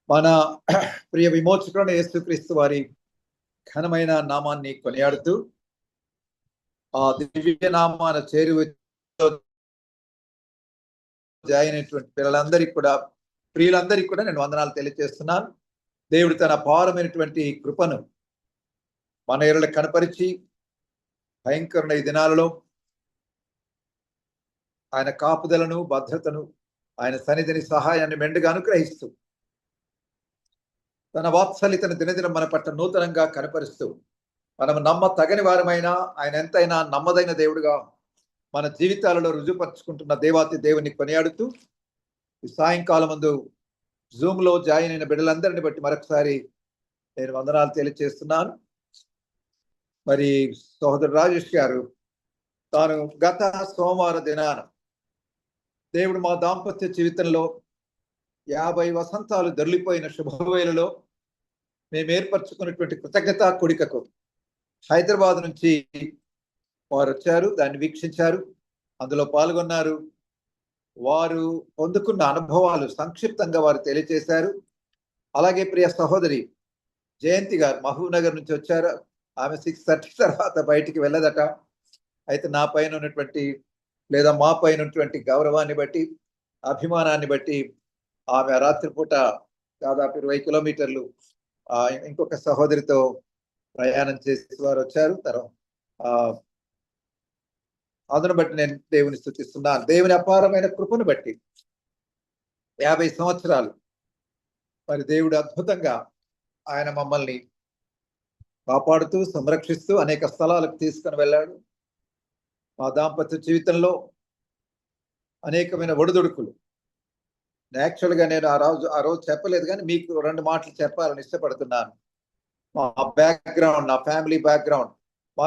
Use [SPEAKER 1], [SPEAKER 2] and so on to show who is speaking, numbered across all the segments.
[SPEAKER 1] మన ప్రియ విమోచకుడు యేసుక్రీస్తు వారి ఘనమైన నామాన్ని కొనియాడుతూ ఆ దివ్య నామాన చేరి అయినటువంటి పిల్లలందరికీ కూడా ప్రియులందరికీ కూడా నేను వందనాలు తెలియజేస్తున్నాను. దేవుడు తన అపారమైనటువంటి కృపను మన ఎడల కనపరిచి భయంకరమైన ఈ దినాలలో ఆయన కాపుదలను భద్రతను ఆయన సన్నిధిని సహాయాన్ని మెండుగా అనుగ్రహిస్తూ తన వాత్సల్యతను దినదినం మన పట్ల నూతనంగా కనపరుస్తూ మనం నమ్మతగని వారమైనా ఆయన ఎంతైనా నమ్మదైన దేవుడుగా మన జీవితాలలో రుజుపరుచుకుంటున్న దేవాతి దేవుని కొనియాడుతూ ఈ సాయంకాలం ముందు జూమ్ లో జాయిన్ అయిన బిడ్డలందరిని బట్టి మరొకసారి నేను వందనాలు తెలియజేస్తున్నాను. మరి సహోదరు రాజేష్ గారు తాను గత సోమవార దినాన దేవుడు మా దాంపత్య జీవితంలో 50 వసంతాలు దొర్లిపోయిన శుభవేళలో మేము ఏర్పరచుకున్నటువంటి కృతజ్ఞతా కూడికకు హైదరాబాద్ నుంచి వారు వచ్చారు, దాన్ని వీక్షించారు, అందులో పాల్గొన్నారు. వారు పొందుకున్న అనుభవాలు సంక్షిప్తంగా వారు తెలియజేశారు. అలాగే ప్రియ సహోదరి జయంతి గారు మహబూబ్ నగర్ నుంచి వచ్చారు. ఆమె 6:30 తర్వాత బయటికి వెళ్ళదట. అయితే నా పైన ఉన్నటువంటి లేదా మా పైన ఉన్నటువంటి గౌరవాన్ని బట్టి అభిమానాన్ని బట్టి ఆమె రాత్రిపూట దాదాపు 20 కిలోమీటర్లు ఇంకొక సహోదరితో ప్రయాణం చేసి వారు వచ్చారు. అందును బట్టి నేను దేవుని స్తుతిస్తున్నాను. దేవుని అపారమైన కృపను బట్టి 50 సంవత్సరాలు మరి దేవుడు అద్భుతంగా ఆయన మమ్మల్ని కాపాడుతూ సంరక్షిస్తూ అనేక స్థలాలకు తీసుకుని వెళ్ళాడు. మా దాంపత్య జీవితంలో అనేకమైన ఒడిదుడుకులు. యాక్చువల్గా నేను ఆ రోజు చెప్పలేదు, కానీ మీకు 2 మాటలు చెప్పాలని ఇష్టపడుతున్నాను. మా బ్యాక్గ్రౌండ్, నా ఫ్యామిలీ బ్యాక్గ్రౌండ్. మా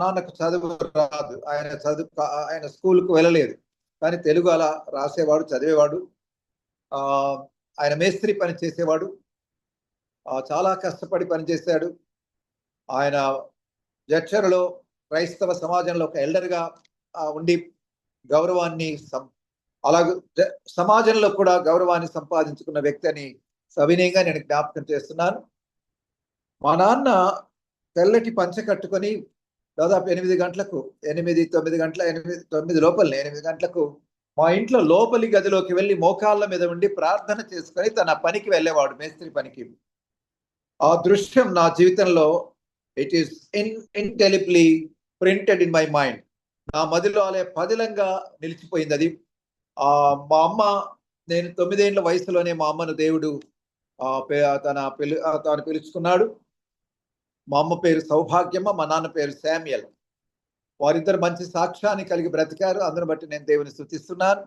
[SPEAKER 1] నాన్నకు చదువు రాదు. ఆయన స్కూల్కు వెళ్ళలేదు, కానీ తెలుగు అలా రాసేవాడు, చదివేవాడు. ఆయన మేస్త్రి పని చేసేవాడు. చాలా కష్టపడి పనిచేశాడు. ఆయన జడ్చర్లో క్రైస్తవ సమాజంలో ఒక ఎల్డర్గా ఉండి గౌరవాన్ని అలాగే సమాజంలో కూడా గౌరవాన్ని సంపాదించుకున్న వ్యక్తి అని సవినయంగా నేను జ్ఞాపకం చేస్తున్నాను. మా నాన్న తెల్లటి పంచ కట్టుకొని దాదాపు 8 గంటలకు 9 లోపలనే 8 గంటలకు మా ఇంట్లో లోపలి గదిలోకి వెళ్ళి మోకాళ్ళ మీద ఉండి ప్రార్థన చేసుకొని తన పనికి వెళ్ళేవాడు, మేస్త్రి పనికి. ఆ దృశ్యం నా జీవితంలో it is indelibly printed in my mind. నా మదిలో అలా పదిలంగా నిలిచిపోయింది అది. మా అమ్మ, నేను 9 ఏళ్ల వయసులోనే మా అమ్మను దేవుడు తాను పిలుచుకున్నాడు. మా అమ్మ పేరు సౌభాగ్యమ్మ, మా నాన్న పేరు శామ్యుయల్. వారిద్దరు మంచి సాక్ష్యాన్ని కలిగి బ్రతికారు. అందును బట్టి నేను దేవుని స్తుతిస్తున్నాను.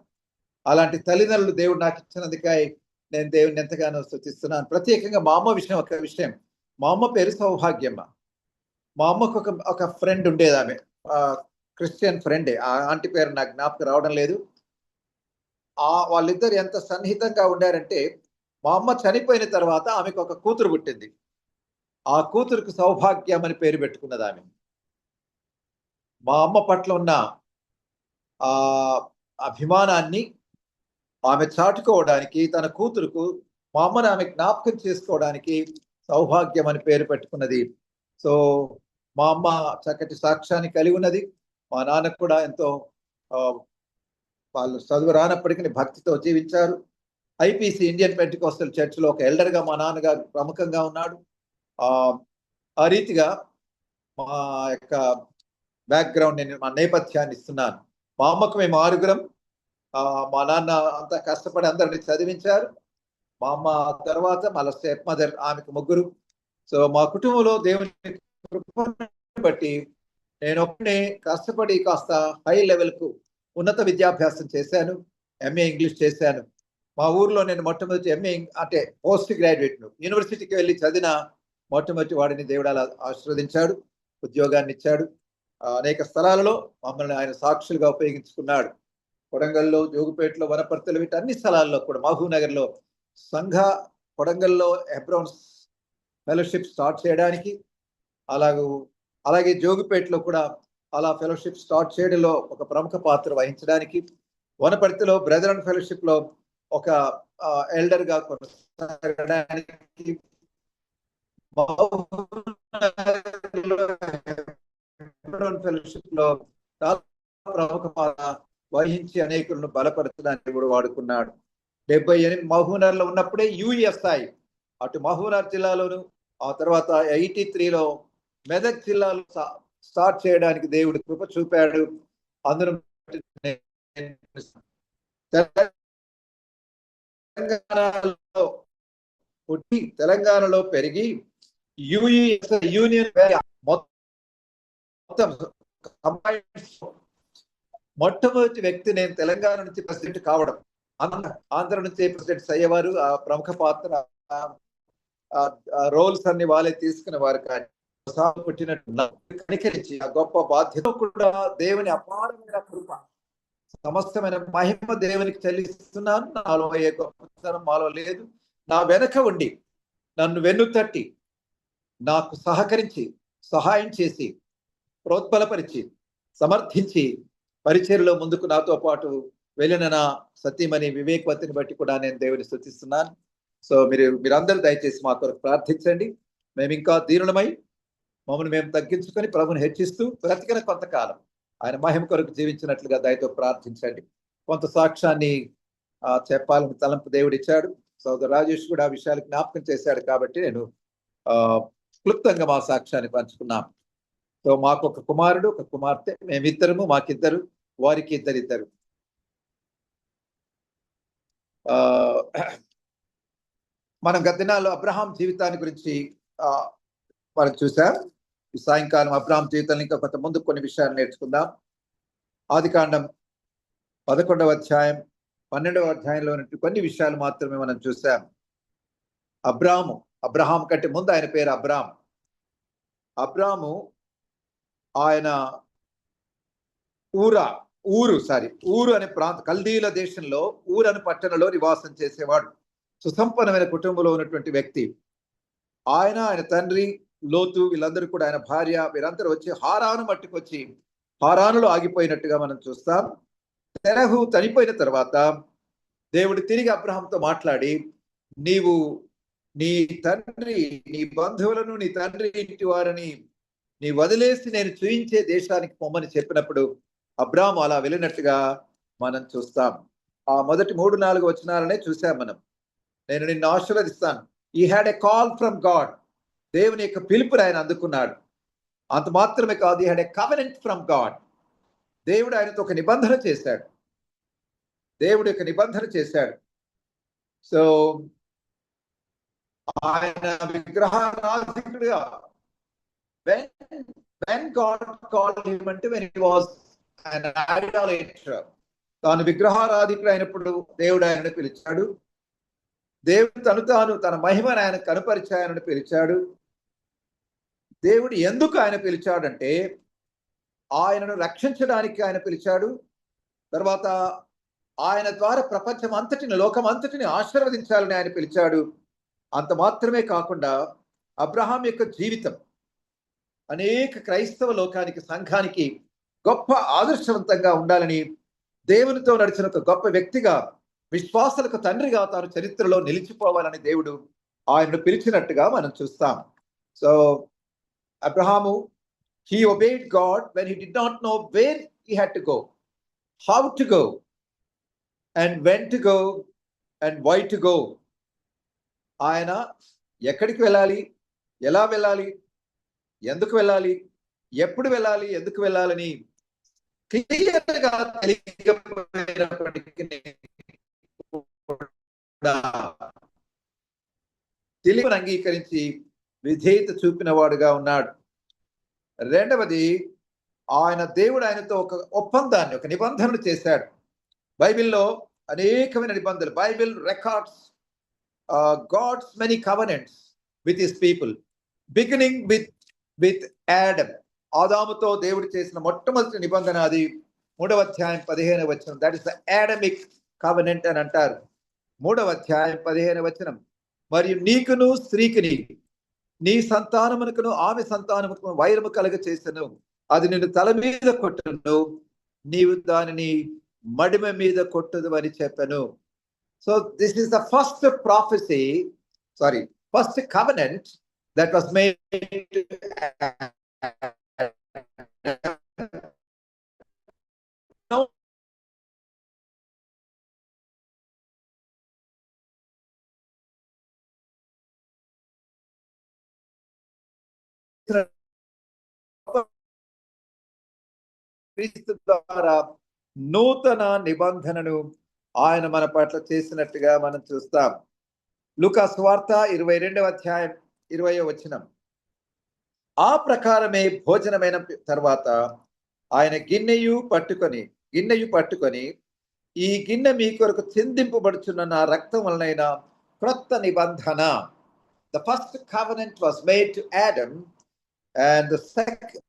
[SPEAKER 1] అలాంటి తల్లిదండ్రులు దేవుడు నాకు ఇచ్చినందుకై నేను దేవుని ఎంతగానో స్తుతిస్తున్నాను. ప్రత్యేకంగా మా అమ్మ విషయం ఒక విషయం. మా అమ్మ పేరు సౌభాగ్యమ్మ. మా అమ్మకు ఒక ఫ్రెండ్ ఉండేది, ఆమె క్రిస్టియన్ ఫ్రెండే. ఆ ఆంటీ పేరు నాకు జ్ఞాపకం రావడం లేదు. వాళ్ళిద్దరు ఎంత సన్నిహితంగా ఉండారంటే, మా అమ్మ చనిపోయిన తర్వాత ఆమెకు ఒక కూతురు పుట్టింది. ఆ కూతురుకు సౌభాగ్యం అని పేరు పెట్టుకున్నది ఆమె. మా అమ్మ పట్ల ఉన్న ఆ అభిమానాన్ని ఆమె చాటుకోవడానికి తన కూతురుకు మా అమ్మని ఆమె జ్ఞాపకం చేసుకోవడానికి సౌభాగ్యం అని పేరు పెట్టుకున్నది. సో మా అమ్మ చక్కటి సాక్ష్యాన్ని కలిగి ఉన్నది. మా నాన్నకు కూడా ఎంతో వాళ్ళు చదువు రానప్పటికీ భక్తితో జీవించారు. ఐపీసీ ఇండియన్ పెంటికోస్టల్ చర్చ్లో ఒక ఎల్డర్గా మా నాన్నగారు ప్రముఖంగా ఉన్నాడు. ఆ రీతిగా మా యొక్క బ్యాక్గ్రౌండ్, నేను మా నేపథ్యాన్ని ఇస్తున్నాను. మా అమ్మకు మేము 6గురం. మా నాన్న అంతా కష్టపడి అందరిని చదివించారు. మా అమ్మ తర్వాత మళ్ళీ స్టెప్ మదర్, ఆమెకు 3. సో మా కుటుంబంలో దేవుని కృపను బట్టి నేను ఒక్కనే కష్టపడి కాస్త హై లెవెల్కు ఉన్నత విద్యాభ్యాసం చేశాను. ఎంఏ ఇంగ్లీష్ చేశాను. మా ఊర్లో నేను మొట్టమొదటి ఎంఏ అంటే పోస్ట్ గ్రాడ్యుయేట్ను యూనివర్సిటీకి వెళ్ళి చదివిన మొట్టమొదటి వాడిని దేవుడు అలా ఆశీర్వదించాడు, ఉద్యోగాన్ని ఇచ్చాడు. అనేక స్థలాలలో మమ్మల్ని ఆయన సాక్షులుగా ఉపయోగించుకున్నాడు. కొడంగల్లో, జోగుపేటలో, వనపర్తిలో, వీటి అన్ని స్థలాల్లో కూడా, మహబూబ్ నగర్లో కొడంగల్లో హెబ్రోన్ ఫెలోషిప్ స్టార్ట్ చేయడానికి, అలాగే జోగుపేటలో కూడా అలా ఫెలోషిప్ స్టార్ట్ చేయడంలో ఒక ప్రముఖ పాత్ర వహించడానికి, వనపర్తిలో బ్రదర్ అండ్ ఫెలోషిప్లో ఒక ఎల్డర్ గా కొనసాగడానికి ఫెలోషిప్ లో ప్రముఖ పాత్ర వహించి అనేకులను బలపరచడానికి కూడా వాడుకున్నాడు. 78 మహబూబ్నగర్లో ఉన్నప్పుడే యుఎస్ఐ అటు మహబూబ్నగర్ జిల్లాలోను, ఆ తర్వాత 83లో మెదక్ జిల్లాలో స్టార్ట్ చేయడానికి దేవుడు కృప చూపాడు. అందులో తెలంగాణలో పుట్టి తెలంగాణలో పెరిగి యూనియన్ మొత్తం మొట్టమొదటి వ్యక్తి నేను తెలంగాణ నుంచి ప్రెసిడెంట్ కావడం, ఆంధ్ర నుంచి ప్రెసిడెంట్స్ అయ్యేవారు. ఆ ప్రముఖ పాత్ర రోల్స్ అన్ని వాళ్ళే తీసుకునేవారు. కానీ పుట్టినట్టు కనికరించి ఆ గొప్ప బాధ్యత కూడా దేవుని అపారమైన కృప, సమస్తమైన మహిమ దేవునికి చెల్లిస్తున్నాను. నాలో ఏ గొప్పతనం మాలో లేదు. నా వెనక ఉండి నన్ను వెన్నుతట్టి నాకు సహకరించి సహాయం చేసి ప్రోత్బలపరిచి సమర్థించి పరిచర్లో ముందుకు నాతో పాటు వెళ్ళిన నా సతీమణి వివేకవతిని బట్టి కూడా నేను దేవుని స్తుతిస్తున్నాను. సో మీరందరూ దయచేసి మా కొరకు ప్రార్థించండి. మేము ఇంకా దీనులమై మమ్మల్ని మేము తగ్గించుకొని ప్రభుని హెచ్చిస్తూ బ్రతికిన కొంతకాలం ఆయన మహిమ కొరకు జీవించినట్లుగా దయతో ప్రార్థించండి. కొంత సాక్ష్యాన్ని చెప్పాలని తలంపు దేవుడు ఇచ్చాడు. సోదరు రాజేష్ కూడా ఆ విషయాలు జ్ఞాపకం చేశాడు. కాబట్టి నేను క్లుప్తంగా మా సాక్ష్యాన్ని పంచుకున్నాం. సో మాకు ఒక కుమారుడు, ఒక కుమార్తె, మేమిద్దరము, మాకిద్దరు, వారికి ఇద్దరిద్దరు. మనం గత దినాల్లో అబ్రహాం జీవితాన్ని గురించి మనం చూసాం. ఈ సాయంకాలం అబ్రహాం జీవితంలో ఇంకా కొంత ముందు కొన్ని విషయాలు నేర్చుకుందాం. ఆదికాండం 11వ అధ్యాయం 12వ అధ్యాయంలో కొన్ని విషయాలు మాత్రమే మనం చూసాం. అబ్రహాం కంటే ముందు ఆయన పేరు అబ్రాము. ఆయన ఊరు అనే కల్దీల దేశంలో ఊరు అనే పట్టణంలో నివాసం చేసేవాడు. సుసంపన్నమైన కుటుంబంలో ఉన్నటువంటి వ్యక్తి. ఆయన తండ్రి లోతు, వీళ్ళందరూ కూడా, ఆయన భార్య, వీరందరూ వచ్చి హారాను మట్టుకొచ్చి హారానులో ఆగిపోయినట్టుగా మనం చూస్తాం. తెరహు చనిపోయిన తర్వాత దేవుడు తిరిగి అబ్రహాంతో మాట్లాడి, నీవు నీ తండ్రి, నీ బంధువులను, నీ తండ్రి ఇంటి వారిని నీ వదిలేసి నేను చూయించే దేశానికి పొమ్మని చెప్పినప్పుడు అబ్రాము అలా వెళ్ళినట్టుగా మనం చూస్తాం. ఆ మొదటి 3-4 వచనాలనే చూసాం మనం. నేను నిన్ను ఆశీర్వదిస్తాను. ఈ had a call from God. దేవుని యొక్క పిలుపుని ఆయన అందుకున్నాడు. అంత మాత్రమే కాదు, ఈ had a covenant from God. దేవుడు ఆయనతో ఒక నిబంధన చేశాడు. సో ఆయన విగ్రహారాధికుడిగా when God called him అంటే when he was an idolater, తాను విగ్రహారాధికుడు అయినప్పుడు దేవుడు ఆయనను పిలిచాడు. దేవుడు తన మహిమను ఆయన కనుపరిచాయనని పిలిచాడు. దేవుడు ఎందుకు ఆయన పిలిచాడంటే ఆయనను రక్షించడానికి ఆయన పిలిచాడు. తర్వాత ఆయన ద్వారా ప్రపంచం అంతటిని, లోకం అంతటిని ఆశీర్వదించాలని ఆయన పిలిచాడు. అంత మాత్రమే కాకుండా అబ్రహాం యొక్క జీవితం అనేక క్రైస్తవ లోకానికి, సంఘానికి గొప్ప ఆదర్శవంతంగా ఉండాలని, దేవునితో నడిచిన ఒక గొప్ప వ్యక్తిగా, విశ్వాసులకు తండ్రిగా తాను చరిత్రలో నిలిచిపోవాలని దేవుడు ఆయనను పిలిచినట్టుగా మనం చూస్తాం. So Abraham, he obeyed God when he did not know where he had to go, how to go, and when to go, and why to go. ఆయన ఎక్కడికి వెళ్ళాలి, ఎలా వెళ్ళాలి, ఎందుకు వెళ్ళాలి, ఎప్పుడు వెళ్ళాలి, ఎందుకు వెళ్ళాలని క్లియర్గా తెలియకపోయినప్పటికీ తెలివిని అంగీకరించి విధేయత చూపిన వాడుగా ఉన్నాడు. రెండవది, దేవుడు ఆయనతో ఒక ఒప్పందాన్ని, ఒక నిబంధనను చేశాడు. బైబిల్లో అనేకమైన నిబంధనలు. Bible records God's many covenants with his people, beginning with Adam. ఆదాముతో దేవుడు చేసిన మొట్టమొదటి నిబంధన, అది 3వ అధ్యాయం 15వ వచనం. That is the Adamic covenant అని అంటారు. 3వ అధ్యాయం 15వ వచనం. మరియు నీకును స్త్రీకిని, నీ సంతానమునకును ఆమె సంతానమునకు వైరము కలుగ చేసెను. అది నిన్ను తల మీద కొట్టును, నీవు దానిని మడిమ మీద కొట్టుదు అని చెప్పాను. So this is the first prophecy, first covenant that was made to క్రీస్తు ద్వారా నూతన నిబంధనను ఆయన మన పట్ల చేసినట్టుగా మనం చూస్తాం. లూకా సువార్త 22వ అధ్యాయం 20వ వచనం. ఆ ప్రకారమే భోజనమైన తర్వాత ఆయన గిన్నెయు పట్టుకొని ఈ గిన్నె మీ కొరకు చిందింపబడుచున్న నా రక్తం వలనైన క్రొత్త నిబంధన. The first covenant was made to Adam, and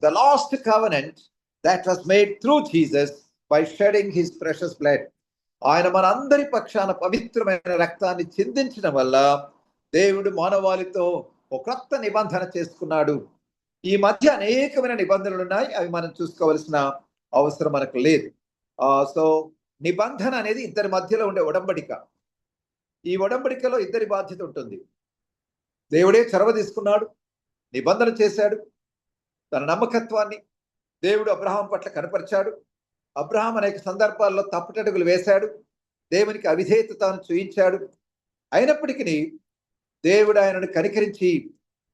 [SPEAKER 1] the last covenant that was made through Jesus by shedding his precious blood. ఆయన మన అందరి పక్షాన పవిత్రమైన రక్తాన్ని చిందించడం వల్ల దేవుడు మానవాళితో ఒక క్రొత్త నిబంధన చేసుకున్నాడు. ఈ మధ్య అనేకమైన నిబంధనలు ఉన్నాయి, అవి మనం చూసుకోవాల్సిన అవసరం మనకు లేదు. సో నిబంధన అనేది ఇద్దరి మధ్యలో ఉండే ఒడంబడిక. ఈ ఒడంబడికలో ఇద్దరి బాధ్యత ఉంటుంది. దేవుడే చొరవ తీసుకున్నాడు, నిబంధన చేశాడు, తన నమ్మకత్వాన్ని దేవుడు అబ్రహాం పట్ల కనపరిచాడు. అబ్రహాం అనేక సందర్భాల్లో తప్పుటడుగులు వేశాడు, దేవునికి అవిధేయతను చూయించాడు. అయినప్పటికీ దేవుడు ఆయనను కనికరించి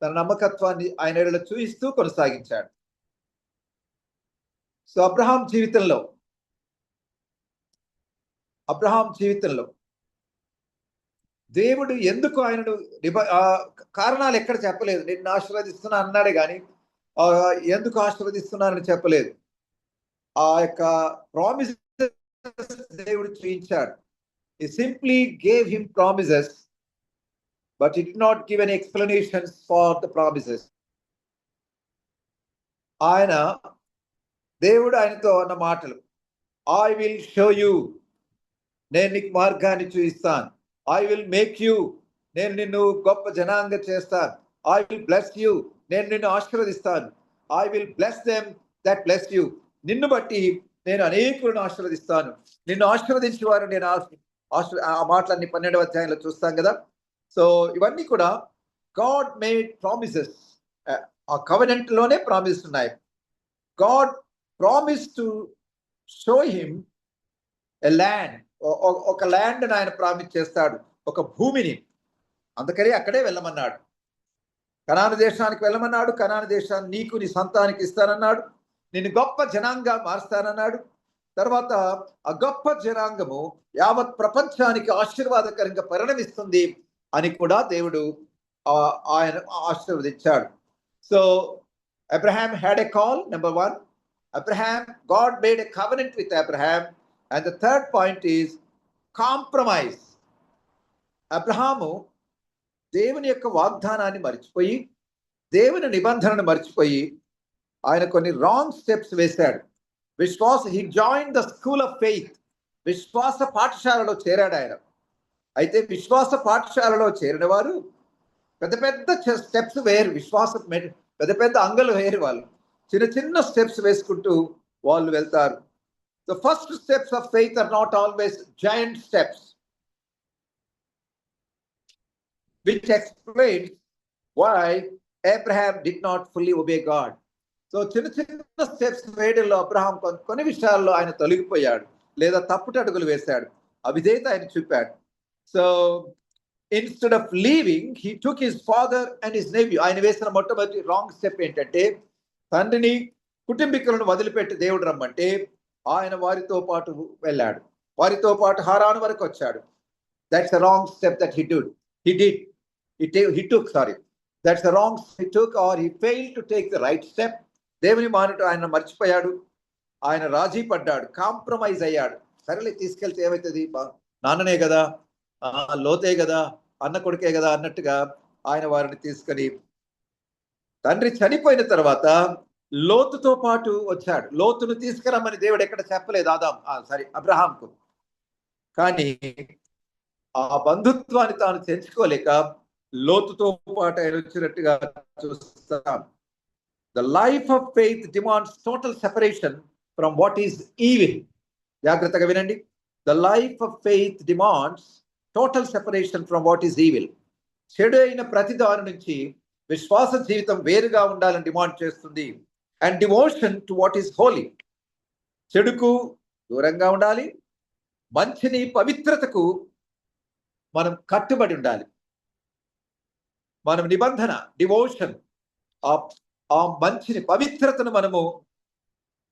[SPEAKER 1] తన నమ్మకత్వాన్ని ఆయన చూయిస్తూ కొనసాగించాడు. సో అబ్రహాం జీవితంలో దేవుడు ఎందుకు ఆయనను కారణాలు ఎక్కడ చెప్పలేదు. నిన్ను ఆశీర్వదిస్తున్నా అన్నాడే కానీ ఎందుకు ఆశీర్వదిస్తున్నానని చెప్పలేదు. ఆ యొక్క ప్రామిస్ దేవుడు చూయించాడు. He simply gave him promises, but he did not give any explanations for the promises. దేవుడు ఆయనతో అన్న మాటలు, I will show you, నేను నీకు మార్గాన్ని చూపిస్తాను. I will make you, నేను నిన్ను గొప్ప జనాంగం చేస్తాను. I will bless you, నేను నిన్ను ఆశీర్వదిస్తాను. I will bless them that bless you, నిన్ను బట్టి నేను అనేకులను ఆశీర్వదిస్తాను. నిన్ను ఆశీర్వదించే వారు నేను ఆ మాటలన్నీ 12వ అధ్యాయంలో చూస్తాం కదా. సో ఇవన్నీ కూడా గాడ్ మేడ్ ప్రామిసెస్. ఆ కవెనెంట్ లోనే ప్రామిస్ ఉన్నాయి. God promise to show him a land, ఒక ల్యాండ్ ఆయన ప్రామిస్ చేస్తాడు, ఒక భూమిని. అందుకని అక్కడే వెళ్ళమన్నాడు. కనాను దేశానికి వెళ్ళమన్నాడు. కనాను దేశాన్ని నీకు నీ సంతానికి ఇస్తానన్నాడు. నిన్ను గొప్ప జనాంగా మారుస్తానన్నాడు. తర్వాత ఆ గొప్ప జనాంగము యావత్ ప్రపంచానికి ఆశీర్వాదకరంగా పరిణమిస్తుంది అని కూడా దేవుడు ఆయన ఆశీర్వదించాడు. So Abraham had a call. Number 1, Abraham, God made a covenant with Abraham. And the third point is compromise. Abraham దేవుని యొక్క వాగ్దానాన్ని మర్చిపోయి, దేవుని నిబంధనను మర్చిపోయి ఆయన కొన్ని రాంగ్ స్టెప్స్ వేశాడు. he joined the school of faith. విశ్వాస పాఠశాలలో చేరాడు ఆయన. అయితే విశ్వాస పాఠశాలలో చేరిన వారు పెద్ద పెద్ద స్టెప్స్ వేరు, విశ్వాస పెద్ద పెద్ద అంగలు వేరు. వాళ్ళు చిన్న చిన్న స్టెప్స్ వేసుకుంటూ వాళ్ళు వెళ్తారు. The first steps of faith are not always giant steps, which explains why Abraham did not fully obey God. So చిన్న చిన్న స్టెప్స్ వేయడంలో అబ్రహాం కొన్ని విషయాల్లో ఆయన తొలగిపోయాడు, లేదా తప్పుటడుగులు వేశాడు, అవిధేయత ఆయన చూపాడు. So instead of leaving he took his father and his nephew. ఆయన వేసిన మొట్టమొదటి రాంగ్ స్టెప్ ఏంటంటే, తండ్రిని కుటుంబీకులను వదిలిపెట్టి దేవుడు రమ్మంటే ఆయన వారితో పాటు వెళ్ళాడు, వారితో పాటు హారాను వరకు వచ్చాడు. That's a wrong step that he took. That's a wrong step he took, or he failed to take the right step. దేవుని మానట ఆయన మర్చిపోయాడు, ఆయన రాజీ పడ్డాడు, కాంప్రమైజ్ అయ్యాడు. సరేలే తీసుకెళ్తే ఏమవుతుంది, నాన్ననే కదా, లోతే కదా, అన్న కొడుకే కదా అన్నట్టుగా ఆయన వారిని తీసుకొని తండ్రి చనిపోయిన తర్వాత లోతుతో పాటు వచ్చాడు. లోతును తీసుకురమ్మని దేవుడు ఎక్కడ చెప్పలేదు అబ్రహాంకు. కానీ ఆ బంధుత్వాన్ని తాను తెంచుకోలేక లోతుతో పాటు ఆయన వచ్చినట్టుగా చూస్తాం. The life of faith demands total separation from what is evil. జాగ్రత్తగా వినండి. The life of faith demands total separation from what is evil. చెడు అయిన ప్రతి దాని నుంచి విశ్వాస జీవితం వేరుగా ఉండాలని డిమాండ్ చేస్తుంది. And devotion to what is holy. చెడుకు దూరంగా ఉండాలి, మంచిని పవిత్రతకు మనం కట్టుబడి ఉండాలి. మనం నిబంధన, డివోషన్, ఆ మంచిని పవిత్రతను మనము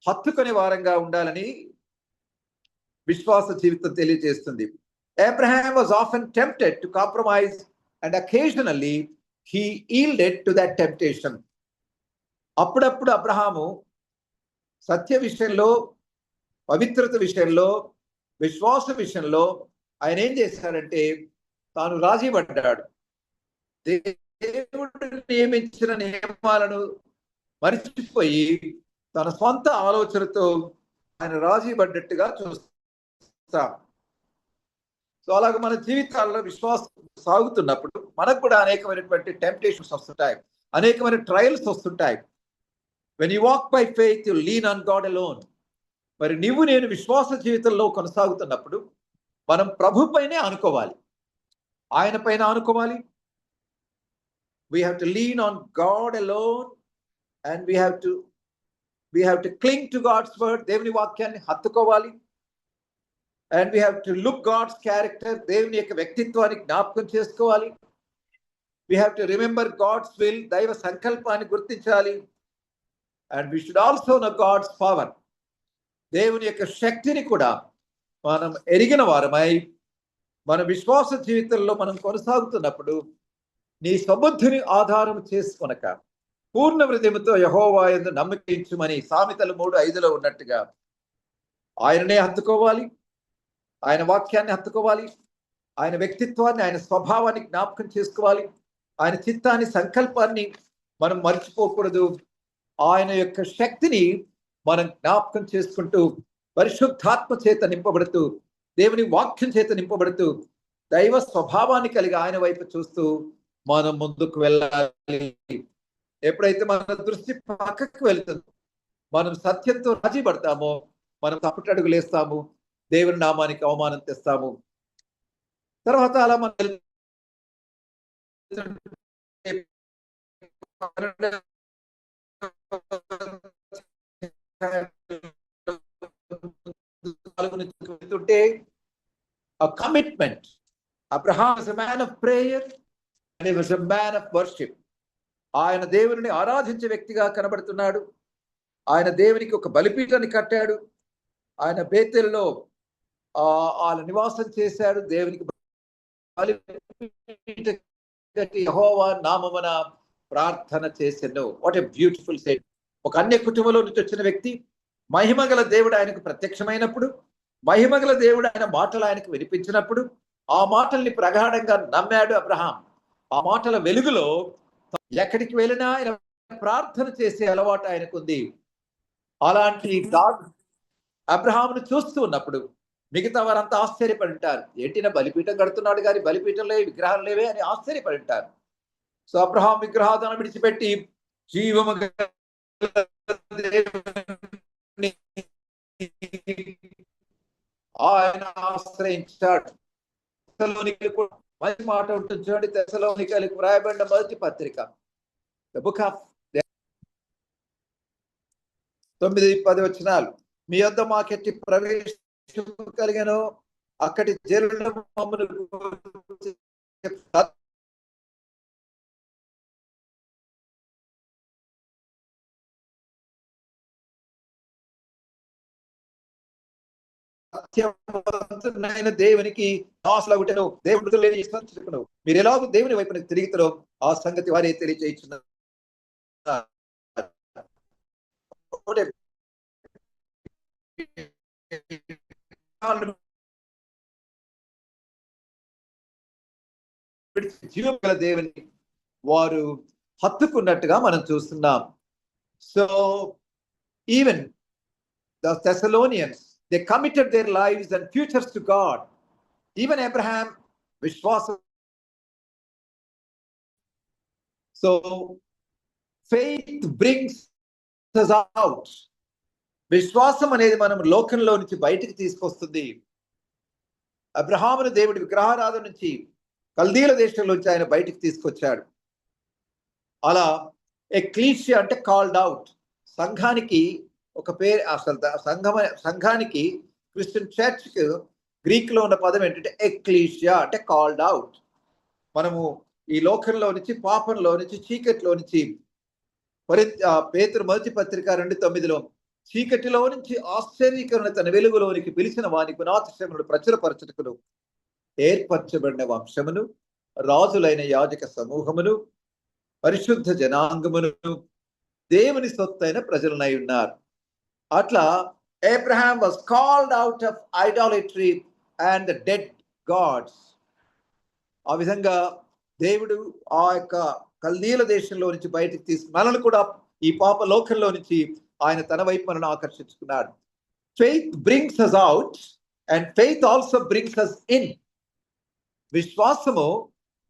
[SPEAKER 1] హత్తుకునే వారంగా ఉండాలని విశ్వాస జీవితం తెలియజేస్తుంది. Abraham was often tempted to compromise and occasionally he yielded to that temptation. అప్పుడప్పుడు అబ్రహాము సత్య విషయంలో, పవిత్రత విషయంలో, విశ్వాస విషయంలో ఆయన ఏం చేశాడంటే తాను రాజీ పడ్డాడు. దేవుడు నియమించిన నియమాలను మరిచిపోయి తన స్వంత ఆలోచనతో ఆయన రాజీ పడ్డట్టుగా చూస్తాం. సో అలాగే మన జీవితాల్లో విశ్వాసం సాగుతున్నప్పుడు మనకు కూడా అనేకమైనటువంటి టెంప్టేషన్స్ వస్తుంటాయి, అనేకమైన ట్రయల్స్ వస్తుంటాయి. When you walk by faith, you lean on God alone. మరి నీవు నేను విశ్వాస జీవితంలో కొనసాగుతున్నప్పుడు మనం ప్రభు పైనే అనుకోవాలి, ఆయన పైన అనుకోవాలి. We have to lean on God alone and we have to cling to God's word. దేవుని వాక్యాన్ని హత్తుకోవాలి. And we have to look God's character. దేవుని యొక్క వ్యక్తిత్వాన్ని జ్ఞాపకం చేసుకోవాలి. We have to remember God's will. దైవ సంకల్పాన్ని గుర్తించాలి. And we should also know God's power. దేవుని యొక్క శక్తిని కూడా మనం ఎరిగిన వారమై మన విశ్వాస జీవితంలో మనం కొనసాగుతున్నప్పుడు నీ సబుద్ధిని ఆధారం చేసుకొనక పూర్ణ హృదయముతో యెహోవా యందు నమ్మకించుమని సామెతలు 3:5 ఉన్నట్టుగా ఆయననే హత్తుకోవాలి, ఆయన వాక్యాన్ని హత్తుకోవాలి, ఆయన వ్యక్తిత్వాన్ని, ఆయన స్వభావాన్ని జ్ఞాపకం చేసుకోవాలి, ఆయన చిత్తాన్ని, సంకల్పాన్ని మనం మర్చిపోకూడదు. ఆయన యొక్క శక్తిని మనం జ్ఞాపకం చేసుకుంటూ పరిశుద్ధాత్మ చేత నింపబడుతూ, దేవుని వాక్యం చేత నింపబడుతూ, దైవ స్వభావాన్ని కలిగి ఆయన వైపు చూస్తూ మనం ముందుకు వెళ్ళాలి. ఎప్పుడైతే మన దృష్టి పక్కకు వెళ్తుందో, మనం సత్యంతో రాజీ పడతామో, మనం తప్పటడుగులు వేస్తాము, దేవుని నామానికి అవమానం తెస్తాము. తర్వాత అలా మనం a commitment. Abraham was a man of prayer and he was a man of worship. ఆయన దేవుని ఆరాధించే వ్యక్తిగా కనబడుతున్నాడు. ఆయన దేవునికి ఒక బలిపీఠాన్ని కట్టాడు. ఆయన బేతేలులో ఆయన నివాసం చేశాడు. దేవునికి యెహోవా నామమున ప్రార్థన చేసెను. వాట్ ఎ బ్యూటిఫుల్ సేట్. ఒక అన్య కుటుంబంలో నుంచి వచ్చిన వ్యక్తి, మహిమగల దేవుడు ఆయనకు ప్రత్యక్షమైనప్పుడు, మహిమగల దేవుడు ఆయన మాటలు ఆయనకు వినిపించినప్పుడు ఆ మాటల్ని ప్రగాఢంగా నమ్మాడు అబ్రహాం. ఆ మాటల వెలుగులో ఎక్కడికి వెళ్ళినా ఆయన ప్రార్థన చేసే అలవాటు ఆయనకుంది. అలాంటి అబ్రహామును చూస్తూ ఉన్నప్పుడు మిగతా వారంతా ఆశ్చర్యపడి ఉంటారు. ఏంటినా బలిపీఠం కడుతున్నాడు కానీ బలిపీఠం లేవు, విగ్రహాలు లేవే అని ఆశ్చర్యపడి ఉంటారు. సో అబ్రహాం విగ్రహాలను విడిచిపెట్టి జీవము ఆయన ఆశ్రయించాడు. మంచి మాట ఉంటుంది చూడండి, తెస్సలోనికైలకు వ్రాయబడిన మొదటి పత్రిక, ద బుక్ ఆఫ్ 9-10 వచనాలు. మీ యొద్ద మాకెట్టి ప్రవేశం కలిగను, అక్కడి జనులు మమ్మను సత్యవంతుడైన దేవునికి దాసులగుటను, దేవుడు లేని ఇష్టం మీరు ఎలాగో దేవుని వైపున తిరుగుతారో ఆ సంగతి వారే తెలియజేయుచున్నారు. జీవం గల దేవుని వారు హత్తుకున్నట్టుగా మనం చూస్తున్నాం. So even the Thessalonians, they committed their lives and futures to God. Even Abraham, Vishwasa. So faith brings us out. విశ్వాసం అనేది మనం లోకంలో నుంచి బయటికి తీసుకొస్తుంది. అబ్రహామును దేవుడి విగ్రహారాధన నుంచి, కల్దీల దేశంలోంచి ఆయన బయటికి తీసుకొచ్చాడు. అలా ఎక్లీషియా అంటే కాల్డ్ అవుట్. సంఘానికి ఒక పేరు, అసలు సంఘానికి క్రిస్టియన్ చర్చ్కి గ్రీక్ లో ఉన్న పదం ఏంటంటే ఎక్లీషియా అంటే కాల్డ్ అవుట్. మనము ఈ లోకంలో నుంచి, పాపంలో నుంచి, చీకటిలో నుంచి, పేతురు మొదటి పత్రిక 2:9 చీకటిలో నుంచి ఆశ్చర్యకరణ తన వెలుగులోనికి పిలిచిన వాని గుణాతిశయములను ప్రచురపరచుటకును ఏర్పరచబడిన వంశమును, రాజులైన యాజక సమూహమును, పరిశుద్ధ జనాంగమును, దేవుని సొత్తైన ప్రజలనై ఉన్నారు. అట్లా Abraham was called out of idolatry and the dead gods. ఆ విధంగా దేవుడు ఆ యొక్క కల్దీల దేశంలో నుంచి బయటికి తీసుకు మనల్ని కూడా ఈ పాప లోకంలో నుంచి ఆయన తన వైపు మనల్ని ఆకర్షించుకున్నాడు. Faith brings us out and faith also brings us in. విశ్వాసము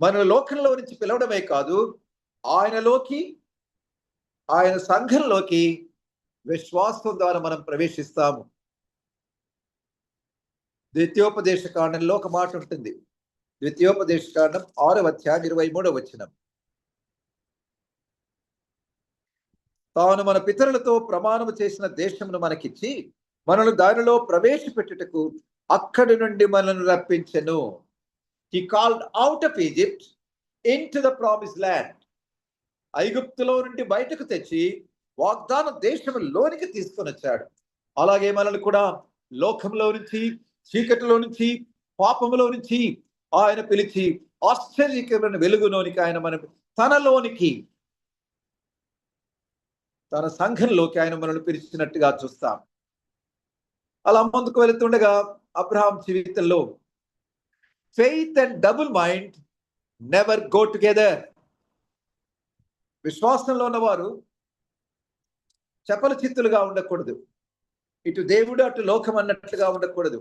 [SPEAKER 1] మన లోకంలో నుంచి పిలవడమే కాదు, ఆయనలోకి, ఆయన సంఘంలోకి విశ్వాసం ద్వారా మనం ప్రవేశిస్తాము. ద్వితీయోపదేశ కాండంలో ఒక మాట ఉంటుంది. ద్వితీయోపదేశ కాండం 6వ అధ్యాయం 23వ వచనం. తాను మన పితరులతో ప్రమాణము చేసిన దేశమును మనకిచ్చి మనల్ని దానిలో ప్రవేశపెట్టుటకు అక్కడి నుండి మనల్ని రప్పించెను. He called out of Egypt into the promised land. ఐగుప్తులో నుండి బయటకు తెచ్చి వాగ్దాన దేశంలోనికి తీసుకొని వచ్చాడు. అలాగే మనల్ని కూడా లోకంలో నుంచి, చీకటిలో నుంచి, పాపములో నుంచి ఆయన పిలిచి ఆశ్చర్యకరమైన వెలుగులోనికి ఆయన మనం తనలోనికి, తన సంఘంలోకి ఆయన మనల్ని పిలిచినట్టుగా చూస్తాం. అలా ముందుకు వెళుతుండగా అబ్రహాం జీవితంలో faith and double mind never go together. విశ్వాసంలో ఉన్నవారు చపల చిత్తులుగా ఉండకూడదు. ఇటు దేవుడు అటు లోకం అన్నట్లుగా ఉండకూడదు.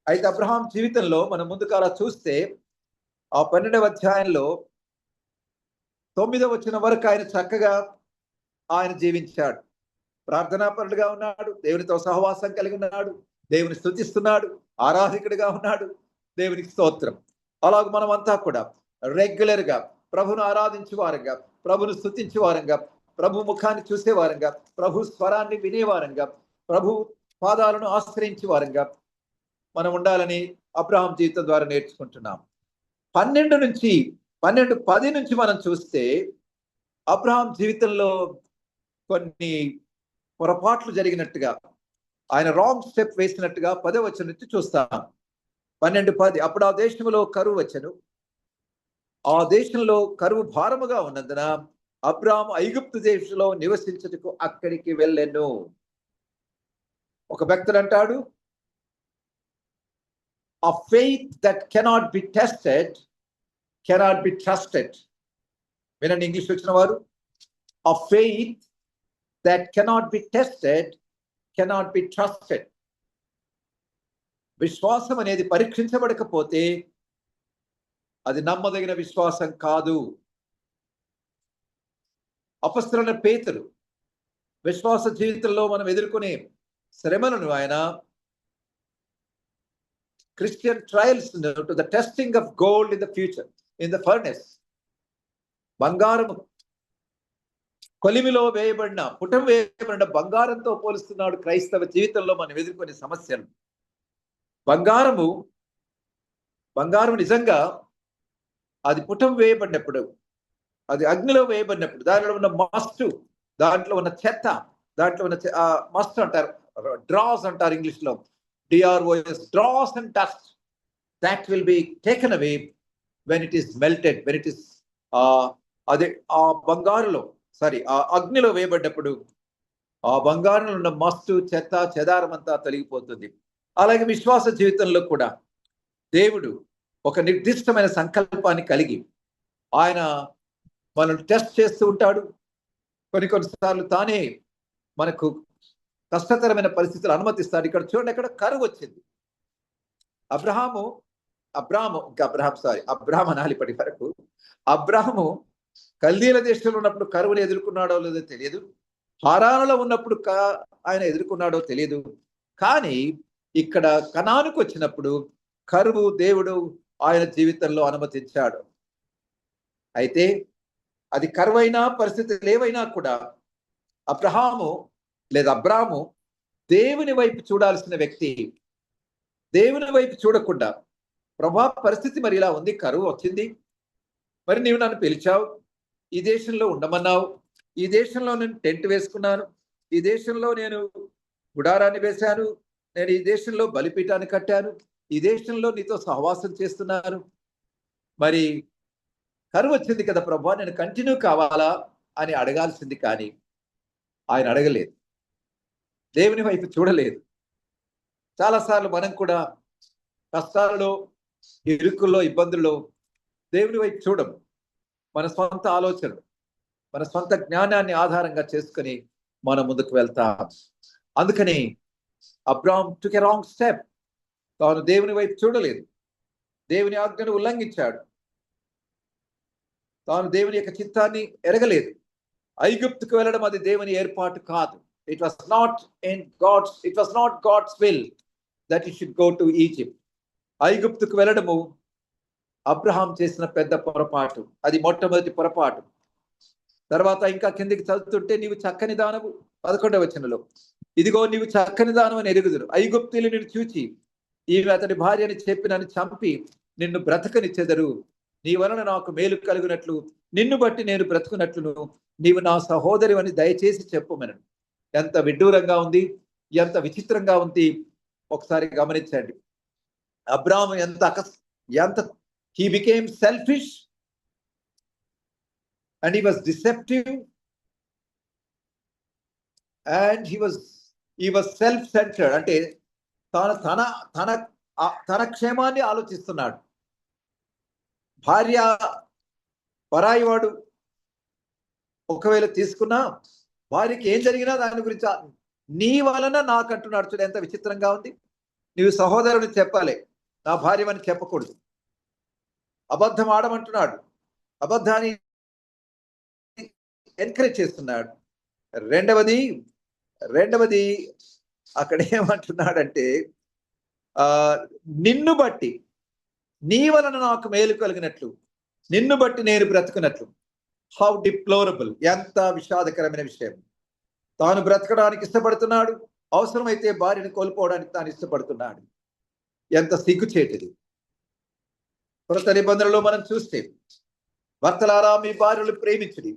[SPEAKER 1] అయితే అబ్రహాం జీవితంలో మనం ముందుకు అలా చూస్తే ఆ 12వ అధ్యాయంలో 9వ వచనం వరకు ఆయన చక్కగా ఆయన జీవించాడు. ప్రార్థనాపరుడుగా ఉన్నాడు, దేవునితో సహవాసం కలిగి ఉన్నాడు, దేవుని స్తుతిస్తున్నాడు, ఆరాధకుడిగా ఉన్నాడు. దేవునికి స్తోత్రం. అలాగే మనం అంతా కూడా రెగ్యులర్ గా ప్రభును ఆరాధించే వారంగా, ప్రభును స్తుతించే వారంగా, ప్రభు ముఖాన్ని చూసే వారంగా, ప్రభు స్వరాన్ని వినేవారంగా, ప్రభు పాదాలను ఆశ్రయించే వారంగా మనం ఉండాలని అబ్రహాం జీవితం ద్వారా నేర్చుకుంటున్నాం. 12:10 నుంచి మనం చూస్తే అబ్రహాం జీవితంలో కొన్ని పొరపాట్లు జరిగినట్టుగా, ఆయన రాంగ్ స్టెప్ వేసినట్టుగా 10వ వచనం నుంచి చూస్తాం. 12:10 అప్పుడు ఆ దేశంలో కరువు వచ్చెను. ఆ దేశంలో కరువు భారముగా ఉన్నందున అబ్రహాము ఐగుప్తు దేశంలో నివసించుటకు అక్కడికి వెళ్ళెను. ఒక భక్తుడు అంటాడు, a faith that cannot be tested cannot be trusted. వినండి ఇంగ్లీష్ వచ్చిన వారు, a faith that cannot be tested cannot be trusted. విశ్వాసం అనేది పరీక్షించబడకపోతే అది నమ్మదగిన విశ్వాసం కాదు. అపొస్తలుడైన పేతురు విశ్వాస జీవితంలో మనం ఎదుర్కొనే శ్రమలను ఆయన Christian trials to the testing of gold in the future in the furnace. బంగారము కొలిమిలో వేయబడిన, పుటం వేయబడిన బంగారంతో పోలుస్తున్నాడు క్రైస్తవ జీవితంలో మనం ఎదుర్కొనే సమస్యలు. బంగారము నిజంగా అది పుటం వేయబడినప్పుడు, అది అగ్నిలో వేయబడినప్పుడు దానిలో ఉన్న మస్టు, దాంట్లో ఉన్న చెత్త, దాంట్లో ఉన్న మస్ట్ అంటారు, డ్రాస్ అంటారు ఇంగ్లీష్ లో, DROS, dross and dust, that will be taken away when it is melted, when it is అదే ఆ బంగారులో ఆ అగ్నిలో వేయబడ్డప్పుడు ఆ బంగారంలో ఉన్న మస్టు, చెత్త, చెదారం అంతా తొలగిపోతుంది. అలాగే విశ్వాస జీవితంలో కూడా దేవుడు ఒక నిర్దిష్టమైన సంకల్పాన్ని కలిగి ఆయన మనల్ని టెస్ట్ చేస్తూ ఉంటాడు. కొన్నిసార్లు తానే మనకు కష్టతరమైన పరిస్థితులు అనుమతిస్తాడు. ఇక్కడ చూడండి, అక్కడ కరువు వచ్చింది. అబ్రహాం అనాలి ఇప్పటి వరకు. అబ్రహాము కల్దీల దేశంలో ఉన్నప్పుడు కరువుని ఎదుర్కొన్నాడో లేదో తెలియదు, హారానులో ఉన్నప్పుడు ఆయన ఎదుర్కొన్నాడో తెలియదు. కానీ ఇక్కడ కనానుకు వచ్చినప్పుడు కరువు దేవుడు ఆయన జీవితంలో అనుమతించాడు. అయితే అది కరువైనా పరిస్థితులు ఏవైనా కూడా అబ్రాము దేవుని వైపు చూడాల్సిన వ్యక్తి. దేవుని వైపు చూడకుండా, ప్రభా పరిస్థితి మరి ఇలా ఉంది, కరువు వచ్చింది, మరి నీవు నన్ను పిలిచావు, ఈ దేశంలో ఉండమన్నావు, ఈ దేశంలో నేను టెంట్ వేసుకున్నాను, ఈ దేశంలో నేను గుడారాన్ని వేశాను, నేను ఈ దేశంలో బలిపీఠాన్ని కట్టాను, ఈ దేశంలో నీతో సహవాసం చేస్తున్నాను, మరి కరువు వచ్చింది కదా ప్రభా, నేను కంటిన్యూ కావాలా అని అడగాల్సింది. కానీ ఆయన అడగలేదు, దేవుని వైపు చూడలేదు. చాలాసార్లు మనం కూడా కష్టాలలో, ఇరుకుల్లో, ఇబ్బందుల్లో దేవుని వైపు చూడము. మన సొంత ఆలోచనలు, మన సొంత జ్ఞానాన్ని ఆధారంగా చేసుకుని మనం ముందుకు వెళ్తాం. అందుకని Abram took a wrong step. తాను దేవుని వైపు చూడలేదు, దేవుని ఆజ్ఞను ఉల్లంఘించాడు, తాను దేవుని యొక్క చిత్తాన్ని ఎరగలేదు. ఐగుప్తుకు వెళ్ళడం అది దేవుని ఏర్పాటు కాదు. It was not God's will that he should go to Egypt. ఐగుప్తుకు వెళ్ళడము అబ్రహాం చేసిన పెద్ద పొరపాటు, అది మొట్టమొదటి పొరపాటు. తర్వాత ఇంకా కిందికి చదువుతుంటే, నీవు చక్కని దానవు, 11వ వచనంలో, ఇదిగో నీవు చక్కని దానవు అని ఎరుగుదురు, ఐగుప్తులు నిన్ను చూచి ఈమె అతడి భార్య అని చెప్పి నన్ను చంపి నిన్ను బ్రతకనిచ్చెదరు, నీ వలన నాకు మేలు కలుగునట్లు నిన్ను బట్టి నేను బ్రతుకున్నట్లును నీవు నా సహోదరి అని దయచేసి చెప్పమను. ఎంత విడ్డూరంగా ఉంది, ఎంత విచిత్రంగా ఉంది, ఒకసారి గమనించండి. అబ్రాహాము ఎంత he became selfish and he was deceptive and he was self-centered. అంటే తన క్షేమాన్ని ఆలోచిస్తున్నాడు. భార్య పరాయి వాడు ఒకవేళ తీసుకున్నా, భార్యకి ఏం జరిగినా దాని గురించి నీ వలన నాకు అంటున్నాడు. చూడు ఎంత విచిత్రంగా ఉంది. నీవు సహోదరుని చెప్పాలి, నా భార్యమని చెప్పకూడదు. అబద్ధం ఆడమంటున్నాడు, అబద్ధాన్ని ఎంకరేజ్ చేస్తున్నాడు. రెండవది అక్కడ ఏమంటున్నాడంటే, నిన్ను బట్టి, నీ వలన నాకు మేలు కలిగినట్లు, నిన్ను బట్టి నేను బ్రతుకున్నట్లు. హౌ డిప్లోరబుల్, ఎంత విషాదకరమైన విషయం. తాను బ్రతకడానికి ఇష్టపడుతున్నాడు, అవసరమైతే భార్యను కోల్పోవడానికి తాను ఇష్టపడుతున్నాడు. ఎంత సిగ్గుచేటిది. కొత్త నిబంధనలో మనం చూస్తే, భర్తలారా మీ భార్యలు ప్రేమించుడి,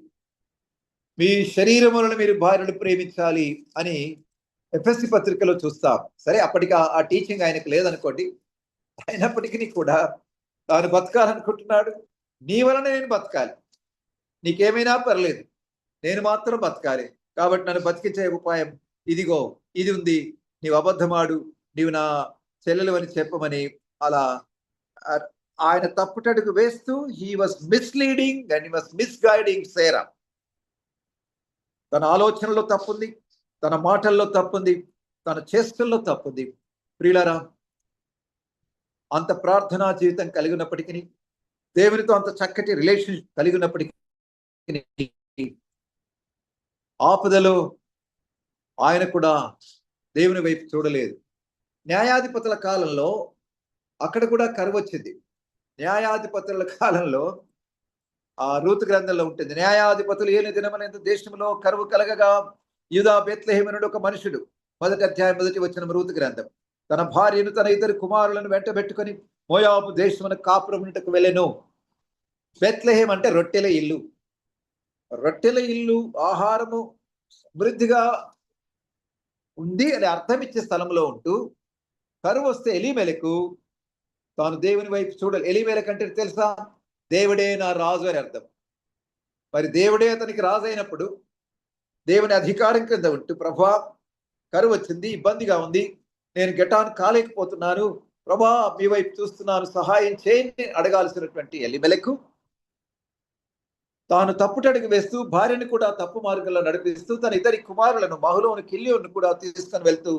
[SPEAKER 1] మీ శరీరములను మీరు భార్యలు ప్రేమించాలి అని ఎఫెసీ పత్రికలో చూస్తాం. సరే, అప్పటికి ఆ టీచింగ్ ఆయనకు లేదనుకోండి, అయినప్పటికీ కూడా తాను బతకాలనుకుంటున్నాడు. నీ వలన నేను బతకాలి, నీకేమైనా పర్లేదు, నేను మాత్రం బతకాలి, కాబట్టి నన్ను బతికించే ఉపాయం ఇదిగో, ఇది ఉంది, నీవు అబద్ధమాడు, నీవు నా చెల్లెలు అని చెప్పమని అలా ఆయన తప్పుటడుగు వేస్తూ he was misleading and he was misguiding Sarah. తన ఆలోచనలో తప్పుంది, తన మాటల్లో తప్పుంది, తన చేష్టల్లో తప్పుంది. ప్రియులారా, అంత ప్రార్థనా జీవితం కలిగినప్పటికీ, దేవునితో అంత చక్కటి రిలేషన్షిప్ కలిగినప్పటికీ, ఆపదలో ఆయన కూడా దేవుని వైపు చూడలేదు. న్యాయాధిపతుల కాలంలో అక్కడ కూడా కరువు వచ్చింది. న్యాయాధిపతుల కాలంలో ఆ రూతు గ్రంథంలో ఉంటుంది, న్యాయాధిపతులు ఏని దినమనేంత దేశంలో కరువు కలగగా యూదా బెత్లెహేము నుండి ఒక మనుషుడు, 1వ అధ్యాయం 1వ వచనం, రూతు గ్రంథం, తన భార్యను తన ఇద్దరు కుమారులను వెంటబెట్టుకొని మోయాబు దేశమునకు కాపురమునకు వెళ్ళెను. బెత్లెహేం అంటే రొట్టెల ఇల్లు. రొట్టెల ఇల్లు, ఆహారము సమృద్ధిగా ఉంది అని అర్థం ఇచ్చే స్థలంలో ఉంటూ, కరువు వస్తే ఎలీమెలకు తాను దేవుని వైపు చూడాలి. ఎలీమెలకు అంటే తెలుసా, దేవుడే నా రాజు అని అర్థం. మరి దేవుడే అతనికి రాజు అయినప్పుడు, దేవుని అధికారం కింద ఉంటూ, ప్రభా కరువు వచ్చింది, ఇబ్బందిగా ఉంది, నేను గెటాన్ కాలేకపోతున్నాను, ప్రభా మీ వైపు చూస్తున్నాను, సహాయం చేయండి అడగాల్సినటువంటి ఎలీమెలకు తాను తప్పుటడుగు వేస్తూ, భార్యను కూడా తప్పు మార్గంలో నడిపిస్తూ, తన ఇద్దరి కుమారులను మహలోను కిల్యోను కూడా తీసుకొని వెళ్తూ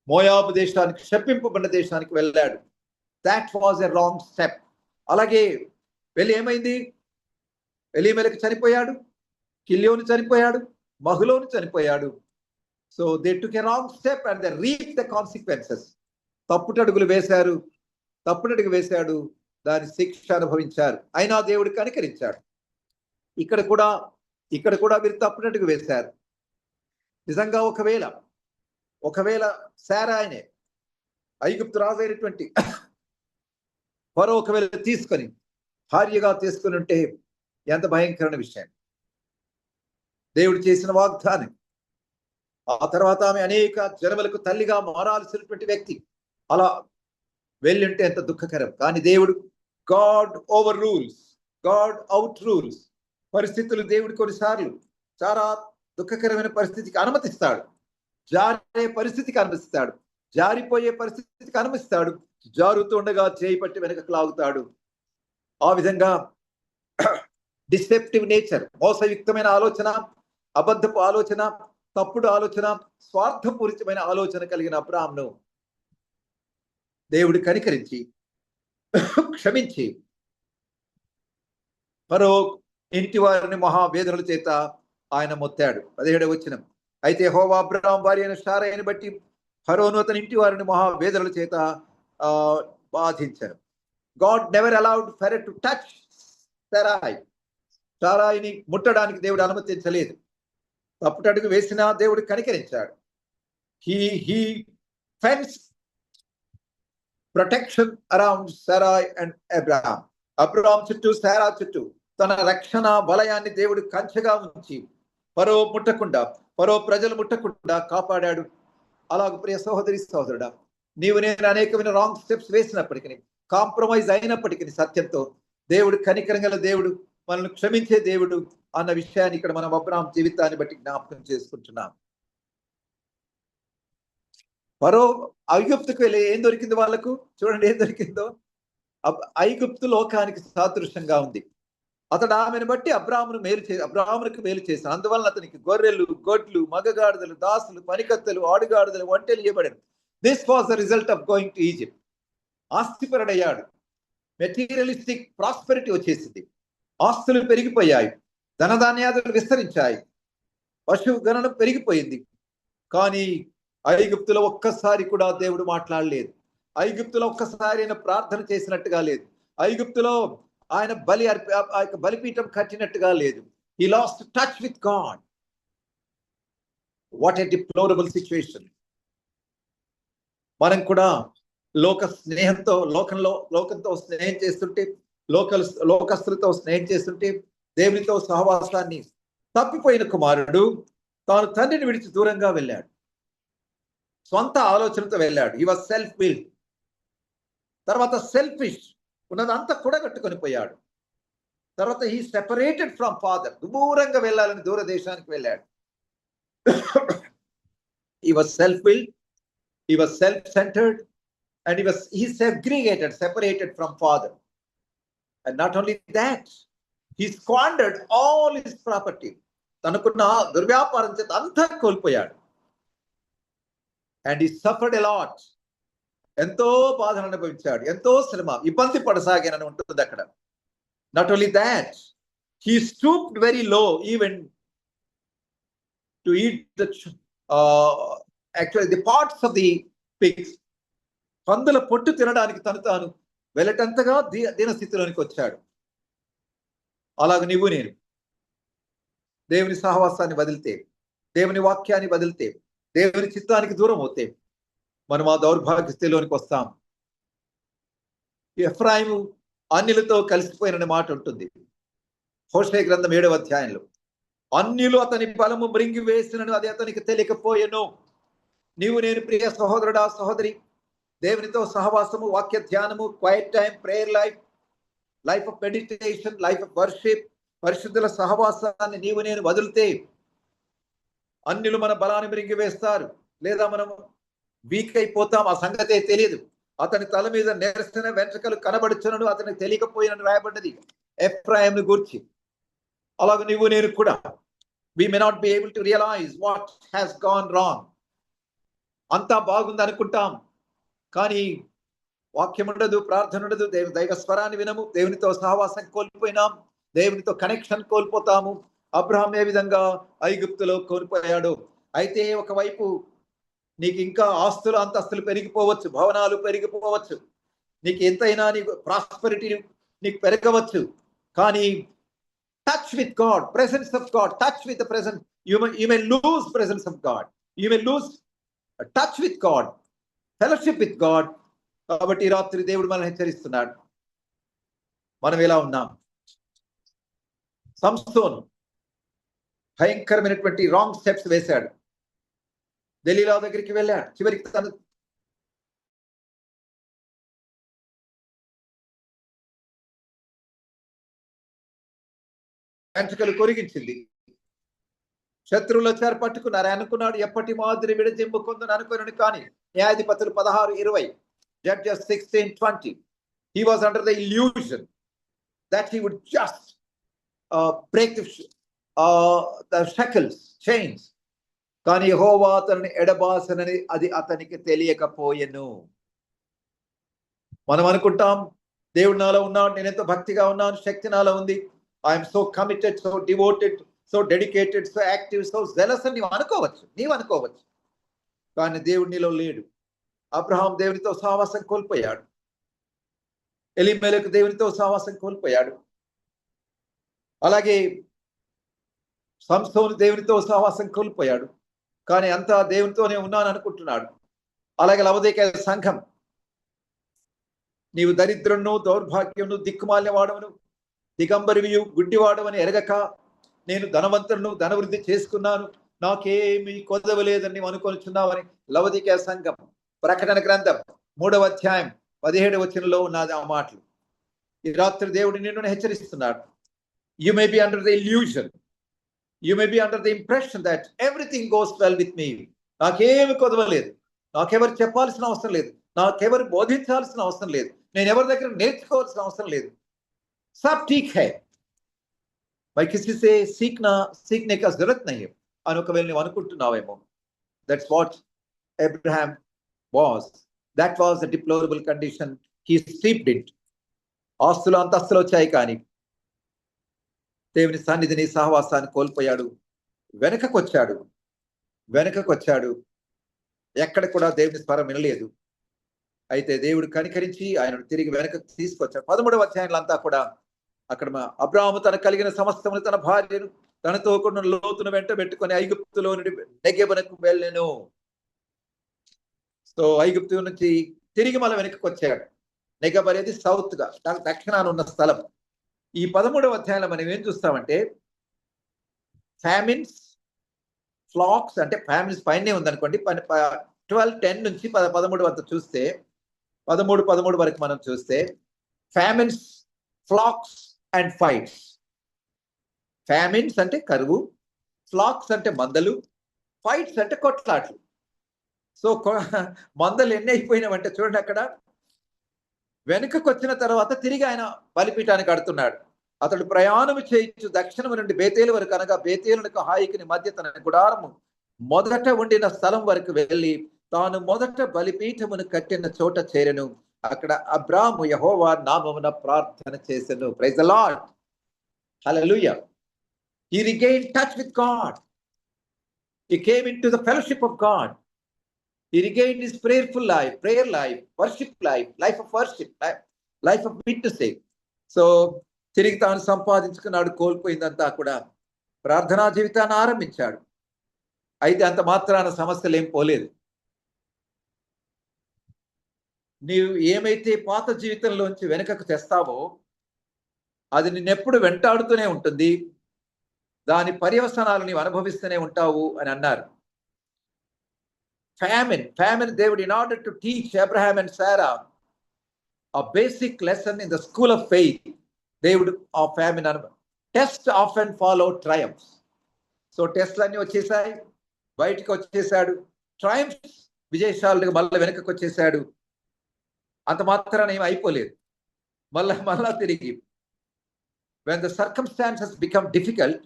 [SPEAKER 1] మోయాబు దేశానికి, శపింపబడిన దేశానికి వెళ్ళాడు. That was a wrong step. అలాగే వెళ్ళి ఏమైంది, ఎలీమెలకు చనిపోయాడు, కిల్యోను చనిపోయాడు, మహలోను చనిపోయాడు. So they took a wrong step and they reap the consequences. తప్పుటడుగులు వేశారు, తప్పునడుగు వేశాడు, దాని శిక్ష అనుభవించారు. అయినా దేవుడు కనికరించాడు. ఇక్కడ కూడా వీరు తప్పునడుగు వేశారు. నిజంగా ఒకవేళ శారాయినే ఐగుప్తు రాజు అయినటువంటి ఫరో ఒకవేళ తీసుకొని భార్యగా తీసుకుని ఉంటే ఎంత భయంకరమైన విషయం. దేవుడు చేసిన వాగ్దానం, ఆ తర్వాత ఆమె అనేక జనములకు తల్లిగా మారాల్సినటువంటి వ్యక్తి అలా వెళ్ళుంటే ఎంత దుఃఖకరం. కానీ దేవుడు God over rules, God out rules. పరిస్థితులు దేవుడు కొన్నిసార్లు చాలా దుఃఖకరమైన పరిస్థితికి అనుమతిస్తాడు, జారే పరిస్థితికి అనుమతిస్తాడు, జారిపోయే పరిస్థితికి అనుమతిస్తాడు. జారుతుండగా చేయి పట్టి వెనకకు లాగుతాడు. ఆ విధంగా డిసెప్టివ్ నేచర్, మోసయుక్తమైన ఆలోచన, అబద్ధపు ఆలోచన, తప్పుడు ఆలోచన, స్వార్థపూరితమైన ఆలోచన కలిగిన అబ్రాహామును దేవుడు కనికరించి క్షమించి ఫరో ఇంటి వారిని మహావేదనల చేత ఆయన మొత్తాడు. 17వ వచనం, అయితే యెహోవా అబ్రాహాము భార్య అయిన శారయిని బట్టి ఫరోను అతని ఇంటి వారిని మహావేదనల చేత బాధించారు. God never allowed Pharaoh to touch Sarai. శారాయిని ముట్టడానికి దేవుడు అనుమతించలేదు. తప్పుటడుగు వేసినా దేవుడు కనికరించాడు. He fence protection around Sarai and Abraham. Abraham చుట్టూ, శారా చుట్టూ తన రక్షణ వలయాన్ని దేవుడు కంచెగా ఉంచి ఫరో ముట్టకుండా, ఫరో ప్రజలు ముట్టకుండా కాపాడాడు. అలాగే ప్రియ సహోదరి సహోదరుడా, నీవు నేను అనేకమైన రాంగ్ స్టెప్స్ వేసినప్పటికీ, కాంప్రమైజ్ అయినప్పటికీ సత్యంతో దేవుడు కనికరం గల దేవుడు, మనల్ని క్షమించే దేవుడు అన్న విషయాన్ని ఇక్కడ మనం అబ్రహాం జీవితాన్ని బట్టి జ్ఞాపకం చేసుకుంటున్నాం. ఫరో ఐగుప్తుకు వెళ్ళి ఏం దొరికింది వాళ్ళకు? చూడండి ఏం దొరికిందో. ఐగుప్తు లోకానికి సాదృశ్యంగా ఉంది. అతడు ఆమెను బట్టి అబ్రాహామునికి మేలు చేశాను. అందువలన అతనికి గొర్రెలు, గొడ్లు, మగగాడిదలు, దాసులు, పనికత్తెలు, ఆడుగాడిదలు, ఒంటెలు ఇవ్వబడను. This was the result of going to Egypt. ఆస్తిపరుడయ్యాడు. మెటీరియలిస్టిక్ ప్రాస్పెరిటీ వచ్చేసింది. ఆస్తులు పెరిగిపోయాయి, ధనధాన్యాదులు విస్తరించాయి, పశువు గణనం పెరిగిపోయింది. కానీ ఐగుప్తులో ఒక్కసారి కూడా దేవుడు మాట్లాడలేదు. ఐగుప్తులో ఒక్కసారి ఆయన ప్రార్థన చేసినట్టుగా లేదు. ఐగుప్తులో ఆయన బలిపీఠం కట్టినట్టుగా లేదు. He lost touch with God. What a deplorable situation. మనం కూడా లోకంతో స్నేహం చేస్తుంటే, లోకస్తులతో స్నేహం చేస్తుంటే, దేవునితో సహవాసాన్ని తప్పిపోయిన కుమారుడు తాను తండ్రిని విడిచి దూరంగా వెళ్ళాడు. స్వంత ఆలోచనతో వెళ్ళాడు. He was self-willed. తర్వాత సెల్ఫిష్, ఉన్నదంతా కూడగట్టుకొని పోయాడు. తర్వాత he separated from father. దూరంగా వెళ్ళాలని దూరదేశానికి వెళ్ళాడు. He was self-willed, he was self-centered, and he segregated, separated from father. And not only that, he squandered all his property. తనకున్న దుర్వ్యాపారం చేత అంతా కోల్పోయాడు. And he suffered a lot. ఎంతో బాధను అనుభవించాడు, ఎంతో శ్రమ, ఇబ్బంది పడసాగానని ఉంటుంది అక్కడ. Not only that, he stooped very low even to eat the parts of the pigs. పందుల పొట్టు తినడానికి తాను వెళ్ళటంతగా దీనస్థితిలోనికి వచ్చాడు. అలాగే నీవు నేను దేవుని సహవాసాన్ని వదిలితే, దేవుని వాక్యాన్ని వదిలితే, దేవుని చిత్తానికి దూరం అవుతే మనం ఆ దౌర్భాగ్య స్థితిలోనికి వస్తాం. ఎఫ్రాయిము అన్యులతో కలిసిపోయిన మాట ఉంటుంది హోషేయ గ్రంథం 7వ అధ్యాయంలో. అన్యులు అతని బలము మృంగి వేసినను అది అతనికి తెలియకపోయెను. నీవు నేను ప్రియ సహోదరుడా, సహోదరి, దేవునితో సహవాసము, వాక్య ధ్యానము, quiet time, prayer life of meditation, life of worship, పరిశుద్ధుల సహవాసాన్ని నీవు నేను వదిలితే అన్యులు మన బలాన్ని మృంగి వేస్తారు, లేదా మనం వీక్ అయిపోతాం. ఆ సంగతే తెలియదు. అతని తల మీద నెరసిన వెంట్రుకలు కనబడుచునను అతనికి తెలియకపోయినని రాయబడ్డది ఎఫ్రాయిమును గూర్చి. అలాగే నీవు నేను కూడా we may not be able to realize what has gone wrong. అంతా బాగుంది అనుకుంటాం, కానీ వాక్యం ఉండదు, ప్రార్థన ఉండదు, దైవ స్వరాన్ని వినము, దేవునితో సహవాసం కోల్పోయినాం, దేవునితో కనెక్షన్ కోల్పోతాము. అబ్రహాం ఏ విధంగా ఐగుప్తులో కోల్పోయాడు. అయితే ఒకవైపు నీకు ఇంకా ఆస్తులు అంతస్తులు పెరిగిపోవచ్చు, భవనాలు పెరిగిపోవచ్చు, నీకు ఎంతైనా నీకు ప్రాస్పరిటీ నీకు పెరగవచ్చు, కానీ touch with God, presence of God, touch with the presence. You may lose presence of God. You may lose touch with God, fellowship with God. కాబట్టి ఈ రాత్రి దేవుడు మనల్ని హెచ్చరిస్తున్నాడు. మనం ఎలా ఉన్నాం? సంసోను భయంకరమైనటువంటి రాంగ్ స్టెప్స్ వేశాడు. దెలీలా దగ్గరికి వెళ్ళాడు. చివరికి తను వెంట్రుకలు కొరిగించింది. శత్రువులు వచ్చారు, పట్టుకున్నారు. అనుకున్నాడు ఎప్పటి మాదిరి విడజిమ్ముకుందని అనుకున్నాడు. కానీ న్యాయాధిపతులు 16:20, Judges 16:20, he was under the illusion that he would just break the shackles, chains. కానీ యెహోవా అతన్ని ఎడబాసనని అది అతనికి తెలియకపోయెను. మనం అనుకుంటాం దేవుడు నాలో ఉన్నాడు, నేను ఎంతో భక్తిగా ఉన్నాను, శక్తి నాలో ఉంది, I'm so committed, so devoted, so dedicated, so active, so jealous అని నీవు అనుకోవచ్చు. కానీ దేవుడు నీలో లేడు. అబ్రహాం దేవునితో సహవాసం కోల్పోయాడు. ఎలీమెలెకు దేవునితో సహవాసం కోల్పోయాడు. అలాగే సంసోను దేవునితో సహవాసం కోల్పోయాడు. కానీ అంతా దేవునితోనే ఉన్నాను అనుకుంటున్నాడు. అలాగే లవోదికయ సంఘం, నీవు దరిద్రును, దౌర్భాగ్యమును, దిక్కుమాల్యవాడవును, దిగంబరివియు, గుడ్డివాడవని ఎరగక నేను ధనవంతులను, ధనవృద్ధి చేసుకున్నాను, నాకేమి కొదవలేదని అనుకొనిచున్నావని లవోదికయ సంఘం ప్రకటన గ్రంథం 3వ అధ్యాయం 17వ వచనంలో ఉన్నది ఆ మాటలు. ఈ రాత్రి దేవుడు నిన్ను హెచ్చరిస్తున్నాడు. You may be under the illusion, you may be under the impression that everything goes well with me. నాకేమి కొదవలేదు, నాకెవరు చెప్పాల్సిన అవసరం లేదు, నాకెవరు బోధించాల్సిన అవసరం లేదు, నేను ఎవరి దగ్గర నేర్చుకోవాల్సిన అవసరం లేదు. सब ठीक है, भाई किसी से सीखने का जरूरत नहीं है అని ఒకవేళ నువ్వు అనుకుంటున్నావేమో. That's what Abraham was. That was a deplorable condition he steeped in. ఆస్తులు అంతస్తులు వచ్చాయి, కానీ దేవుని సన్నిధిని, సహవాసాన్ని కోల్పోయాడు. వెనకకు వచ్చాడు. ఎక్కడ కూడా దేవుని స్వరం వినలేదు. అయితే దేవుడు కనికరించి ఆయనను తిరిగి వెనకకు తీసుకొచ్చాడు. 13వ అధ్యాయంలో అంతా కూడా అక్కడ అబ్రాహాము తన కలిగిన సమస్తమును, తన భార్యను, తనతో కూడిన లోతును వెంట పెట్టుకొని ఐగుప్తులో నుండి నెగెబునకు వెళ్ళెను. సో ఐగుప్తు నుంచి తిరిగి మళ్ళీ వెనక్కి వచ్చాడు. నెగబ్ అనేది సౌత్ గా, దక్షిణాన ఉన్న స్థలం. ఈ 13వ అధ్యాయంలో మనం ఏం చూస్తామంటే ఫ్యామిన్స్, ఫ్లాక్స్, అంటే ఫ్యామిన్స్ పైనే ఉందనుకోండి. 12:10 నుంచి 13 వరకు చూస్తే, 13 వరకు మనం చూస్తే ఫ్యామిన్స్, ఫ్లాక్స్ అండ్ ఫైట్స్. ఫ్యామిన్స్ అంటే కరువు, ఫ్లాక్స్ అంటే మందలు, ఫైట్స్ అంటే కొట్లాట్లు. సో మందలు ఎన్ని అయిపోయినామంటే చూడండి, అక్కడ వెనుకకు వచ్చిన తర్వాత తిరిగి ఆయన బలిపీఠానికి కడుతున్నాడు. అతడు ప్రయాణం చేయొచ్చు దక్షిణము నుండి బేతేలు వరకు, అనగా బేతేలునకు హాయికిని మధ్య తన గుడారము మొదట ఉండిన స్థలం వరకు వెళ్ళి తాను మొదట బలిపీఠమును కట్టిన చోట చేరెను. అక్కడ అబ్రాము యెహోవా నామమున ప్రార్థన చేసెను. Praise the Lord, hallelujah. He regained touch with God. He came into the fellowship of God. He regained his prayerful life, prayer life, worship life, life of worship, life of witnessing. So తిరిగి తాను సంపాదించుకున్నాడు. కోల్పోయిందంతా కూడా ప్రార్థనా జీవితాన్ని ఆరంభించాడు. అయితే అంత మాత్రాన సమస్యలు ఏం పోలేదు. నీవు ఏమైతే పాత జీవితంలోంచి వెనుకకు తెస్తావో అది నిన్నెప్పుడు వెంటాడుతూనే ఉంటుంది. దాని పర్యవసనాలు నీవు అనుభవిస్తూనే ఉంటావు అని అన్నారు. Famine, దేవుడు in order to teach Abraham and Sarah a basic lesson in the school of faith, దేవుడు ఆ famine test often follow triumphs. So టెస్ట్లన్నీ వచ్చేసాయి, బయటకు వచ్చేసాడు. ట్రయంఫ్స్, విజయశాలుగా మళ్ళీ వెనకకు వచ్చేసాడు. అంత మాత్రాన ఏమి అయిపోలేదు. మళ్ళా తిరిగి when the circumstances become difficult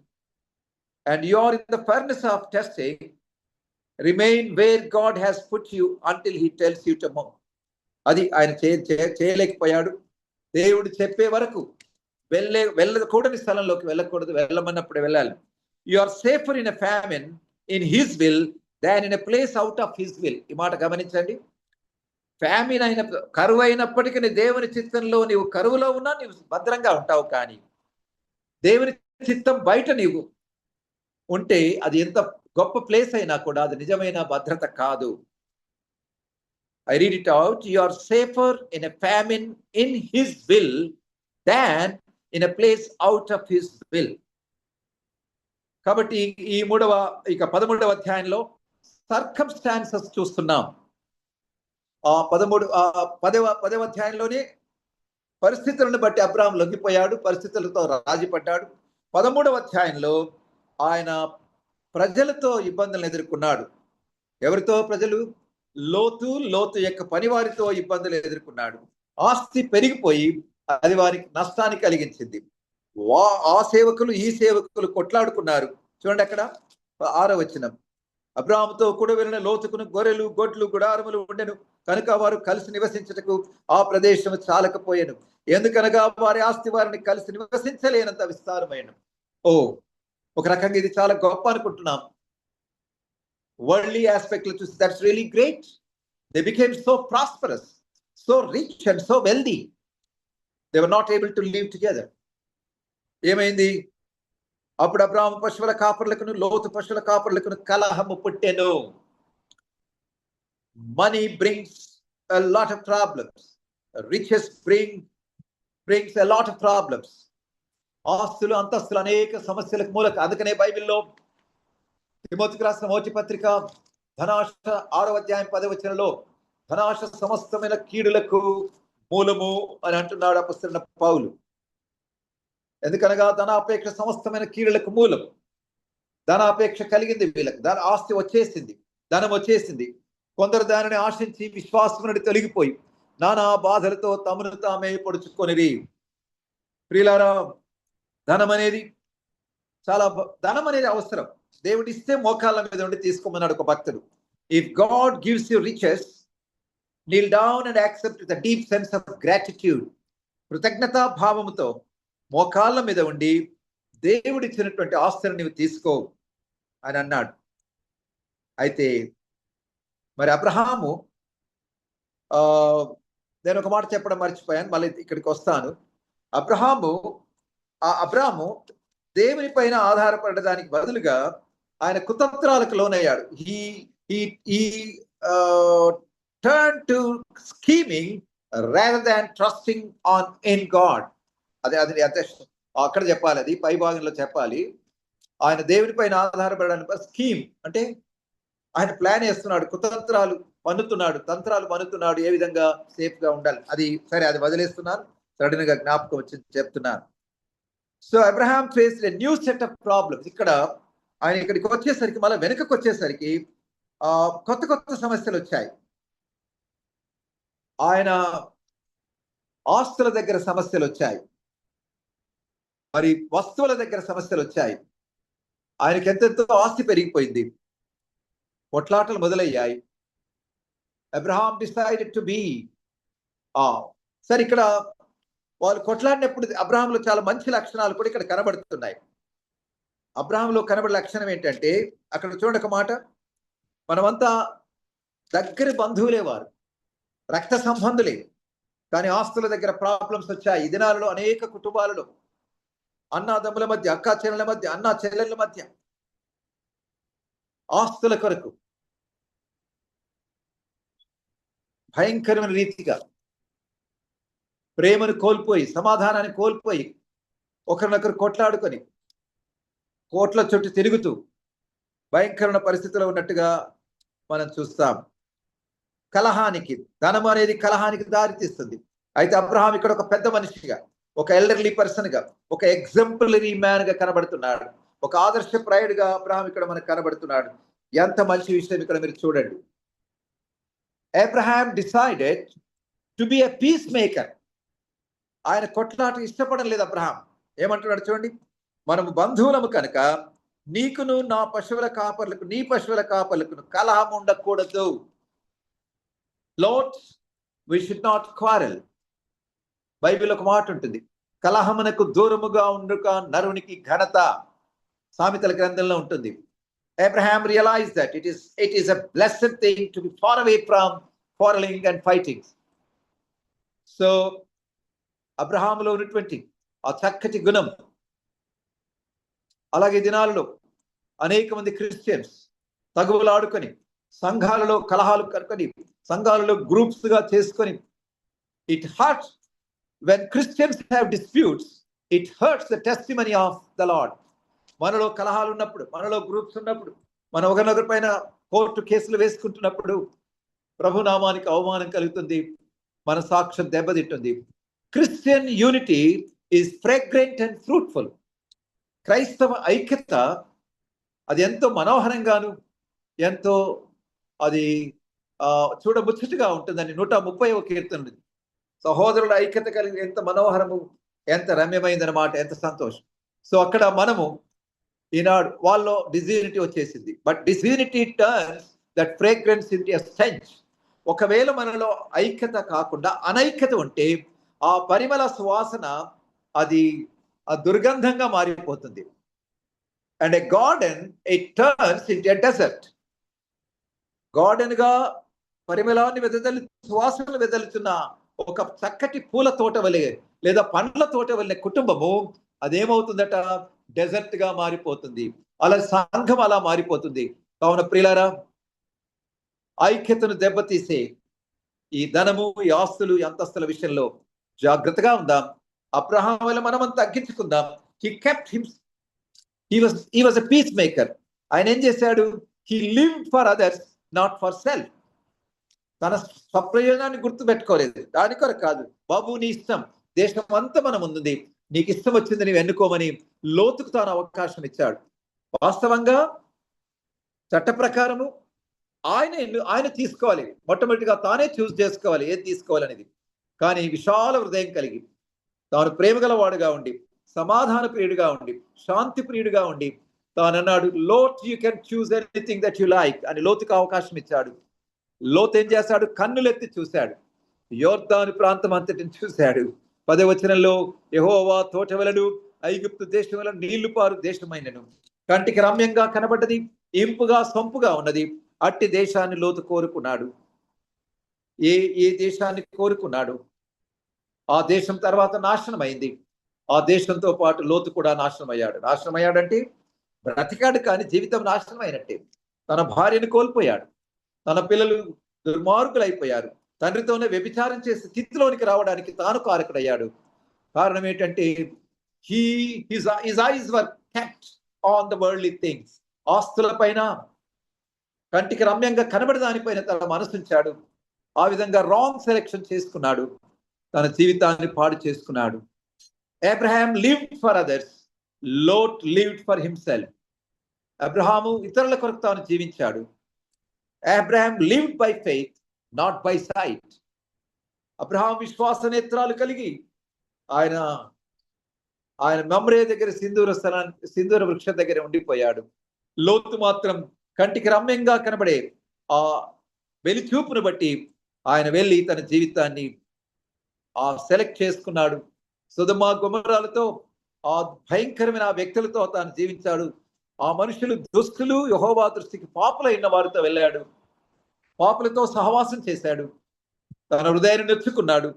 [SPEAKER 1] and you are in the furnace of testing, remain where God has put you until he tells you to move. అది ఆయన చేయలేకపోయాడు. దేవుడు చెప్పే వరకు వెళ్ళకూడని స్థలంలోకి వెళ్ళకూడదు, వెళ్ళమన్నప్పుడు వెళ్ళాలి. You are safer in a famine in his will than in a place out of his will. ఈ మాట గమనించండి. ఫ్యామిన్ అయిన కరువు అయినప్పటికీ నీ దేవుని చిత్తంలో నీవు కరువులో ఉన్నా నీవు భద్రంగా ఉంటావు. కానీ దేవుని చిత్తం బయట నీవు ఉంటే అది ఎంత గొప్ప ప్లేస్ అయినా కూడా అది నిజమైన భద్రత కాదు. I read it out. You are safer in a famine in his will than in a place out of his will. కాబట్టి ఈ 13వ అధ్యాయంలో సర్కమ్స్టాన్సెస్ చూస్తున్నాం. 10వ అధ్యాయంలోనే పరిస్థితులను బట్టి అబ్రాహాం లొంగిపోయాడు, పరిస్థితులతో రాజీపడ్డాడు. 13వ అధ్యాయంలో ఆయన ప్రజలతో ఇబ్బందులను ఎదుర్కొన్నాడు. ఎవరితో ప్రజలు? లోతు యొక్క పనివారితో ఇబ్బందులు ఎదుర్కొన్నాడు. ఆస్తి పెరిగిపోయి అది వారికి నష్టాన్ని కలిగించింది. ఆ సేవకులు ఈ సేవకులు కొట్లాడుకున్నారు. చూడండి అక్కడ 6వ వచనం. అబ్రాహాముతో కూడా వెళ్ళిన లోతుకును గొర్రెలు, గొడ్లు, గుడారములు ఉండెను కనుక వారు కలిసి నివసించుటకు ఆ ప్రదేశం చాలకపోయాను. ఎందుకనగా వారి ఆస్తి వారిని కలిసి నివసించలేనంత విస్తారమైన. ఒక రకంగా ఇది చాలా గొప్ప అనుకుంటున్నాం. Worldly aspect లో చూస్తే that's really great. They became so prosperous, so rich and so wealthy. They were not able to live together. ఏమైంది? అప్పుడు అబ్రాహాము పశువుల కాపరులకును లోతు పశువుల కాపరులకును కలహము పుట్టెను. Money brings a lot of problems. Riches brings a lot of problems. ఆస్తులు అంతస్తులు అనేక సమస్యలకు మూలక. అందుకనే బైబిల్లో తిమోతికి రాసిన మొదటి పత్రిక ధనాశ 6వ అధ్యాయం 10వ వచనంలో ధనాశ సమస్తమైన కీడులకు మూలము అని అంటున్నాడు అపొస్తలుడైన పౌలు. ఎందుకనగా ధనాపేక్ష సమస్తమైన కీడులకు మూలం. ధనాపేక్ష కలిగింది వీళ్ళకి. ఆస్తి వచ్చేసింది, ధనం వచ్చేసింది. కొందరు దానిని ఆశించి విశ్వాసం నుండి తొలగిపోయి నానా బాధలతో తమను తామే పొడుచుకొనిరి. ప్రియులారా, ధనం అనేది అవసరం. దేవుడు ఇస్తే మోకాళ్ళ మీద ఉండి తీసుకోమన్నాడు ఒక భక్తుడు. If God gives you riches, kneel down and accept with a deep sense of gratitude. కృతజ్ఞతా భావముతో మోకాళ్ళ మీద ఉండి దేవుడు ఇచ్చినటువంటి ఆస్తిని నీవు తీసుకో అని అన్నాడు. అయితే మరి అబ్రహాము, నేను ఒక మాట చెప్పడం మర్చిపోయాను, మళ్ళీ ఇక్కడికి వస్తాను. అబ్రాహాము దేవుని పైన ఆధారపడడానికి బదులుగా ఆయన కుతంత్రాలకు లోనయ్యాడు. He turned to scheming rather than trusting in God. అది అక్కడ చెప్పాలి, అది పై భాగంలో చెప్పాలి. ఆయన దేవుని పైన ఆధారపడడానికి స్కీమ్ అంటే ఆయన ప్లాన్ వేస్తున్నాడు, కుతంత్రాలు పన్నుతున్నాడు, ఏ విధంగా సేఫ్ గా ఉండాలి. అది సరే, అది వదిలేస్తున్నాను, సడన్ గా జ్ఞాపకం వచ్చి చెప్తున్నాను. So Abraham faced a new set of problems. ఇక్కడ ఆయన ఇక్కడికి వచ్చేసరికి, మళ్ళీ వెనుకకు వచ్చేసరికి కొత్త సమస్యలు వచ్చాయి. ఆయన ఆస్తుల దగ్గర సమస్యలు వచ్చాయి, మరి వస్తువుల దగ్గర సమస్యలు వచ్చాయి. ఆయనకి ఎంతెంతో ఆస్తి పెరిగిపోయింది, కొట్లాటలు మొదలయ్యాయి. అబ్రహాం డిసైడెడ్ టు బీ సరే, ఇక్కడ వాళ్ళు కొట్లాడినప్పుడు అబ్రహాంలో చాలా మంచి లక్షణాలు కూడా ఇక్కడ కనబడుతున్నాయి. అబ్రహాంలో కనబడే లక్షణం ఏంటంటే, అక్కడ చూడండి ఒక మాట, మనమంతా దగ్గర బంధువులే, వారు రక్త సంబంధులే, కానీ ఆస్తుల దగ్గర ప్రాబ్లమ్స్ వచ్చాయి. ఈ దినాలలో అనేక కుటుంబాలలో అన్నాదమ్ముల మధ్య, అక్కా చెల్లెల మధ్య, అన్నా చెల్లెళ్ళ మధ్య ఆస్తుల కొరకు భయంకరమైన రీతిగా ప్రేమను కోల్పోయి, సమాధానాన్ని కోల్పోయి, ఒకరినొకరు కొట్లాడుకొని కోట్ల చుట్టూ తిరుగుతూ భయంకరమైన పరిస్థితిలో ఉన్నట్టుగా మనం చూస్తాం. కలహానికి, ధనం అనేది కలహానికి దారితీస్తుంది. అయితే అబ్రహాం ఇక్కడ ఒక పెద్ద మనిషిగా, ఒక ఎల్డర్లీ పర్సన్ గా, ఒక ఎగ్జాంపులరీ మ్యాన్ గా కనబడుతున్నాడు. ఒక ఆదర్శప్రాయుడిగా అబ్రహాం ఇక్కడ మనకు కనబడుతున్నాడు. ఎంత మంచి విషయం ఇక్కడ మీరు చూడండి. Abraham decided to be a peace maker. ఆయన కొట్లాట ఇష్టపడలేదు అబ్రహాం. ఏమంటున్నాడు చూడండి, మనము బంధువులము కనుక నీకును నా పశువుల కాపర్లకు, నీ పశువుల కాపర్లకు కలహం ఉండకూడదు. Lord, we should not quarrel. Bible ఒక మాట ఉంటుంది, కలహమునకు దూరముగా ఉండుక నరునికి ఘనత. సామెతల గ్రంథంలో ఉంటుంది. Abraham realized that it is a blessed thing to be far away from quarreling and fighting. So అబ్రహాములో ఉన్నటువంటి ఆ చక్కటి గుణం, అలాగే దినాల్లో అనేక మంది క్రిస్టియన్స్ తగువులాడుకొని సంఘాలలో కలహాలు కనుకొని సంఘాలలో గ్రూప్స్ గా చేసుకొని, it hurts when Christians have disputes, it hurts the testimony of the Lord. మనలో కలహాలు ఉన్నప్పుడు, మనలో గ్రూప్స్ ఉన్నప్పుడు, మన ఒకరినొకరి పైన కోర్టు కేసులు వేసుకుంటున్నప్పుడు ప్రభునామానికి అవమానం కలుగుతుంది, మన సాక్ష్యం దెబ్బతింటుంది. Christian unity is fragrant and fruitful. క్రైస్తవ ఐక్యత అది ఎంతో మనోహరంగాను, ఎంతో అది చూడముచ్చటగా ఉంటుందని 130వ కీర్తన ఉంది. సహోదరుల ఐక్యత కలిగి ఎంత మనోహరము, ఎంత రమ్యమైందన్నమాట, ఎంత సంతోషం. సో అక్కడ మనము ఈనాడు వాళ్ళలో డిజీనిటీ వచ్చేసింది, but disunity turns that fragrance into a stench. ఒకవేళ మనలో ఐక్యత కాకుండా అనైక్యత ఉంటే ఆ పరిమళ సువాసన అది దుర్గంధంగా మారిపోతుంది. And a garden it turns into a dessert. Garden గా పరిమళాన్ని సువాసనలు వెదలుతున్న ఒక చక్కటి పూల తోట వలె లేదా పండ్ల తోట వలె కుటుంబము అదేమవుతుందట, డెజర్ట్ గా మారిపోతుంది. అలా సంఘం అలా మారిపోతుంది. కావున ప్రియులారా, ఐక్యతను దెబ్బతీసే ఈ ధనము, ఈ ఆస్తులు, ఈ అంతస్తుల విషయంలో జాగ్రత్తగా ఉందాం. అబ్రహాం వల్ల మనం తగ్గించుకుందాం. He kept him, he was a peace maker. ఆయన ఏం చేశాడు? He lived for others, not for self. తన స్వప్రయోజనాన్ని గుర్తు పెట్టుకోలేదు, దాని కొరకు కాదు. బాబు నీ ఇష్టం, దేశం అంతా మనం ఉంది, నీకు ఇష్టం వచ్చింది నీవు ఎన్నుకోమని లోతుకు తాను అవకాశం ఇచ్చాడు. వాస్తవంగా చట్ట ప్రకారము ఆయన తీసుకోవాలి, మొట్టమొదటిగా తానే చూస్ చేసుకోవాలి ఏది తీసుకోవాలనేది. కానీ విశాల హృదయం కలిగి, తాను ప్రేమగలవాడుగా ఉండి, సమాధాన ప్రియుడిగా ఉండి, శాంతి ప్రియుడిగా ఉండి, తాను అన్నాడు, lot you can choose anything that you like అని లోతుకు అవకాశం ఇచ్చాడు. లోతు ఏం చేశాడు? కన్నులెత్తి చూశాడు, యోర్దాను ప్రాంతం అంతటిని చూశాడు. 10వ వచనంలో, యెహోవా తోట వలెను ఐగుప్తు దేశం వలె నీళ్లు పారు దేశమైనను, కంటికి రమ్యంగా కనబడ్డది, ఇంపుగా సొంపుగా ఉన్నది. అట్టి దేశాన్ని లోతు కోరుకున్నాడు. ఏ దేశాన్ని కోరుకున్నాడు? ఆ దేశం తర్వాత నాశనం అయింది. ఆ దేశంతో పాటు లోతు కూడా నాశనం అయ్యాడు. నాశనం అయ్యాడంటే బ్రతికాడు, కానీ జీవితం నాశనం అయినట్టే. తన భార్యను కోల్పోయాడు, తన పిల్లలు దుర్మార్గులైపోయారు, తండ్రితోనే వ్యభిచారం చేసి స్థితిలోనికి రావడానికి తాను కారకుడయ్యాడు. కారణం ఏంటంటే his eyes were kept on the worldly things. ఆస్తుల పైన, కంటికి రమ్యంగా కనబడే దానిపైన తన మనసుంచాడు. ఆ విధంగా రాంగ్ సెలెక్షన్ చేసుకున్నాడు, తన జీవితాన్ని పాడు చేసుకున్నాడు. Abraham lived for others, lot lived for himself. Abraham ఇతరుల కొరకు తాను జీవించాడు. Abraham lived by faith, not by sight. Abraham విశ్వాస నేత్రాలు కలిగి ఆయన మమ్రే దగ్గర సింధూర వృక్షం దగ్గర ఉండిపోయాడు. లోతు మాత్రం కంటికి రమ్యంగా కనబడే ఆ వెలిచూపును బట్టి ఆయన వెళ్ళి తన జీవితాన్ని సెలెక్ట్ చేసుకున్నాడు. సొదొమ గొమొర్రాలతో, ఆ భయంకరమైన ఆ వ్యక్తులతో తాను జీవించాడు. ఆ మనుషులు దుష్టులు, యెహోవా దృష్టికి పాపులైన వారితో వెళ్ళాడు, పాపులతో సహవాసం చేశాడు. తన హృదయాన్ని నొచ్చుకున్నాడు.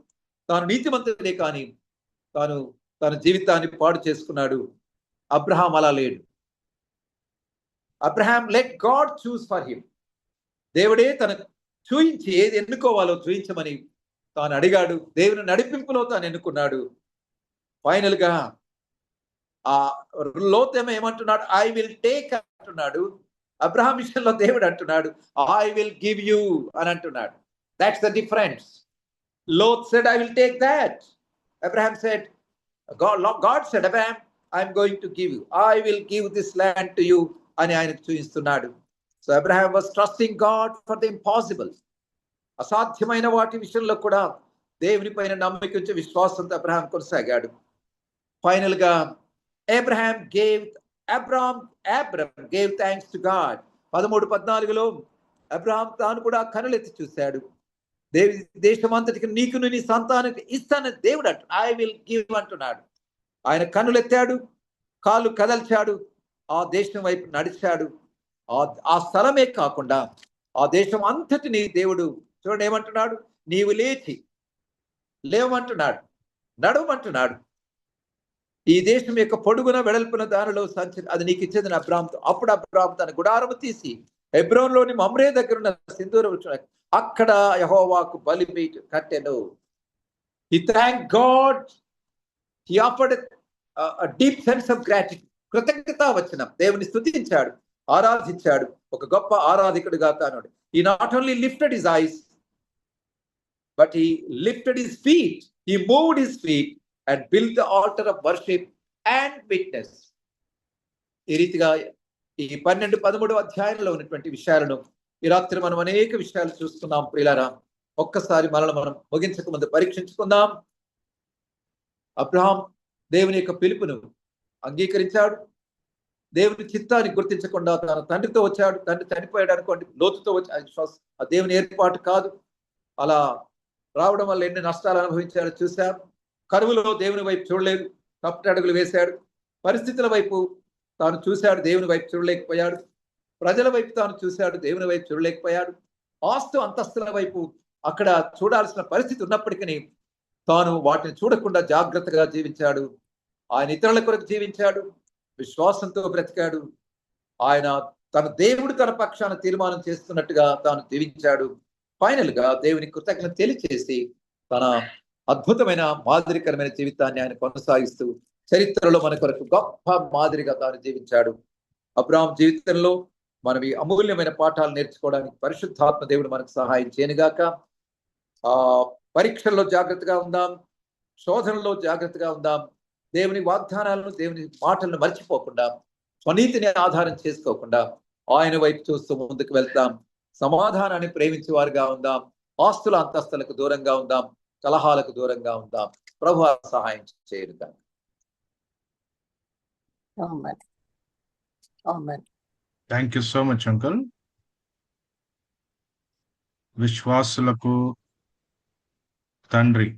[SPEAKER 1] తాను నీతిమంతుడే, కానీ తన జీవితాన్ని పాడు చేసుకున్నాడు. అబ్రహాం అలా లేడు. Abraham let God choose for him. దేవుడే తనకు చూయించి ఏది ఎన్నుకోవాలో చూయించమని తాను అడిగాడు. దేవుని నడిపింపులో తాను ఎన్నుకున్నాడు. ఫైనల్ గా ఆ లోతేమో ఏమంటున్నాడు? ఐ విల్ టేక్ అంటున్నాడు. అబ్రహాం విషయంలో దేవుడు అంటున్నాడు, ఐ విల్ గివ్ యూ అని అంటున్నాడు. That's the difference. Lot said, I will take that. Abraham said, God said, Abraham, I'm going to give you. I will give this land to you అని ఆయనకు చూపిస్తున్నాడు. So Abraham was trusting God for the impossible. అసాధ్యమైన వాటి విషయంలో కూడా దేవుని పైన నమ్మకం ఉంచి విశ్వాసంతో అబ్రహాం కొనసాగాడు. ఫైనల్ గా Abraham gave thanks to God. 13:14 Abraham తాను కూడా కనులెత్తి చూశాడు. దేశమంతటికి నీకు నీ సంతానానికి ఇస్తానని దేవుడు అంటు, ఐ విల్ గివ్ అంటున్నాడు. ఆయన కన్నులెత్తాడు, కాళ్ళు కదల్చాడు, ఆ దేశం వైపు నడిచాడు. ఆ స్థలమే కాకుండా ఆ దేశం అంతటిని దేవుడు చూడండి ఏమంటున్నాడు, నీవు లేచి లేవమంటున్నాడు, నడవమంటున్నాడు. ఈ దేశం యొక్క పొడుగున వెడల్పున దానిలో అది నీకు ఇచ్చేది అబ్రాహాముతో. అప్పుడు అబ్రాహాము తన గుడారము తీసి హెబ్రోన్లోని మమ్రే దగ్గర ఉన్న సింధూర వృక్షం అక్కడ యెహోవాకు బలిపీఠ కట్టెను. He thanked God. He offered a deep sense of gratitude. కృతజ్ఞతా వచనం, దేవుని స్తుతించాడు, ఆరాధించాడు, ఒక గొప్ప ఆరాధికుడిగా తాను. He not only lifted his eyes, but he lifted his feet. He moved his feet and built the altar of worship and witness. ఈ రీతిగా ఈ 12, 13 అధ్యాయంలో ఉన్నటువంటి విషయాలను ఈ రాత్రి మనం అనేక విషయాలు చూస్తున్నాం. ప్రియులారా, ఒక్కసారి మనల్ని మనం ముగించక ముందు పరీక్షించుకుందాం. అబ్రహాం దేవుని యొక్క పిలుపును అంగీకరించాడు. దేవుని చిత్తాన్ని గుర్తించకుండా తన తండ్రితో వచ్చాడు. తండ్రి చనిపోయాడు అనుకోండి, లోతుతో వచ్చి ఆ దేవుని ఏర్పాటు కాదు. అలా రావడం వల్ల ఎన్ని నష్టాలు అనుభవించాడో చూశాం. కరువులో దేవుని వైపు చూడలేదు, తప్పటడుగులు వేశాడు. పరిస్థితుల వైపు తాను చూశాడు, దేవుని వైపు చూడలేకపోయాడు. ప్రజల వైపు తాను చూశాడు, దేవుని వైపు చూడలేకపోయాడు. ఆస్తు అంతస్తుల వైపు అక్కడ చూడాల్సిన పరిస్థితి ఉన్నప్పటికీ తాను వాటిని చూడకుండా జాగ్రత్తగా జీవించాడు. ఆయన ఇతరుల కొరకు జీవించాడు, విశ్వాసంతో బ్రతికాడు. ఆయన తన దేవుడు తన పక్షాన తీర్మానం చేస్తున్నట్టుగా తాను జీవించాడు. ఫైనల్ గా దేవుని కృతజ్ఞత తెలియచేసి తన అద్భుతమైన మాదిరికరమైన జీవితాన్ని ఆయన కొనసాగిస్తూ చరిత్రలో మన కొరకు గొప్ప మాదిరిగా తాను జీవించాడు. అబ్రాహాం జీవితంలో మనం ఈ అమూల్యమైన పాఠాలు నేర్చుకోవడానికి పరిశుద్ధాత్మ దేవుడు మనకు సహాయం చేయనుగాక. పరీక్షల్లో జాగ్రత్తగా ఉందాం, శోధనలో జాగ్రత్తగా ఉందాం. దేవుని వాగ్దానాలను, దేవుని మాటలను మర్చిపోకుండా, స్వనీతిని ఆధారం చేసుకోకుండా ఆయన వైపు చూస్తూ ముందుకు వెళ్తాం. సమాధానాన్ని ప్రేమించే వారుగా ఉందాం. ఆస్తుల అంతస్తులకు దూరంగా ఉందాం, కలహాలకు దూరంగా ఉందాం. ప్రభువు సహాయం చేయనుగా.
[SPEAKER 2] Thank you so much uncle. విశ్వాసులకు తండ్రి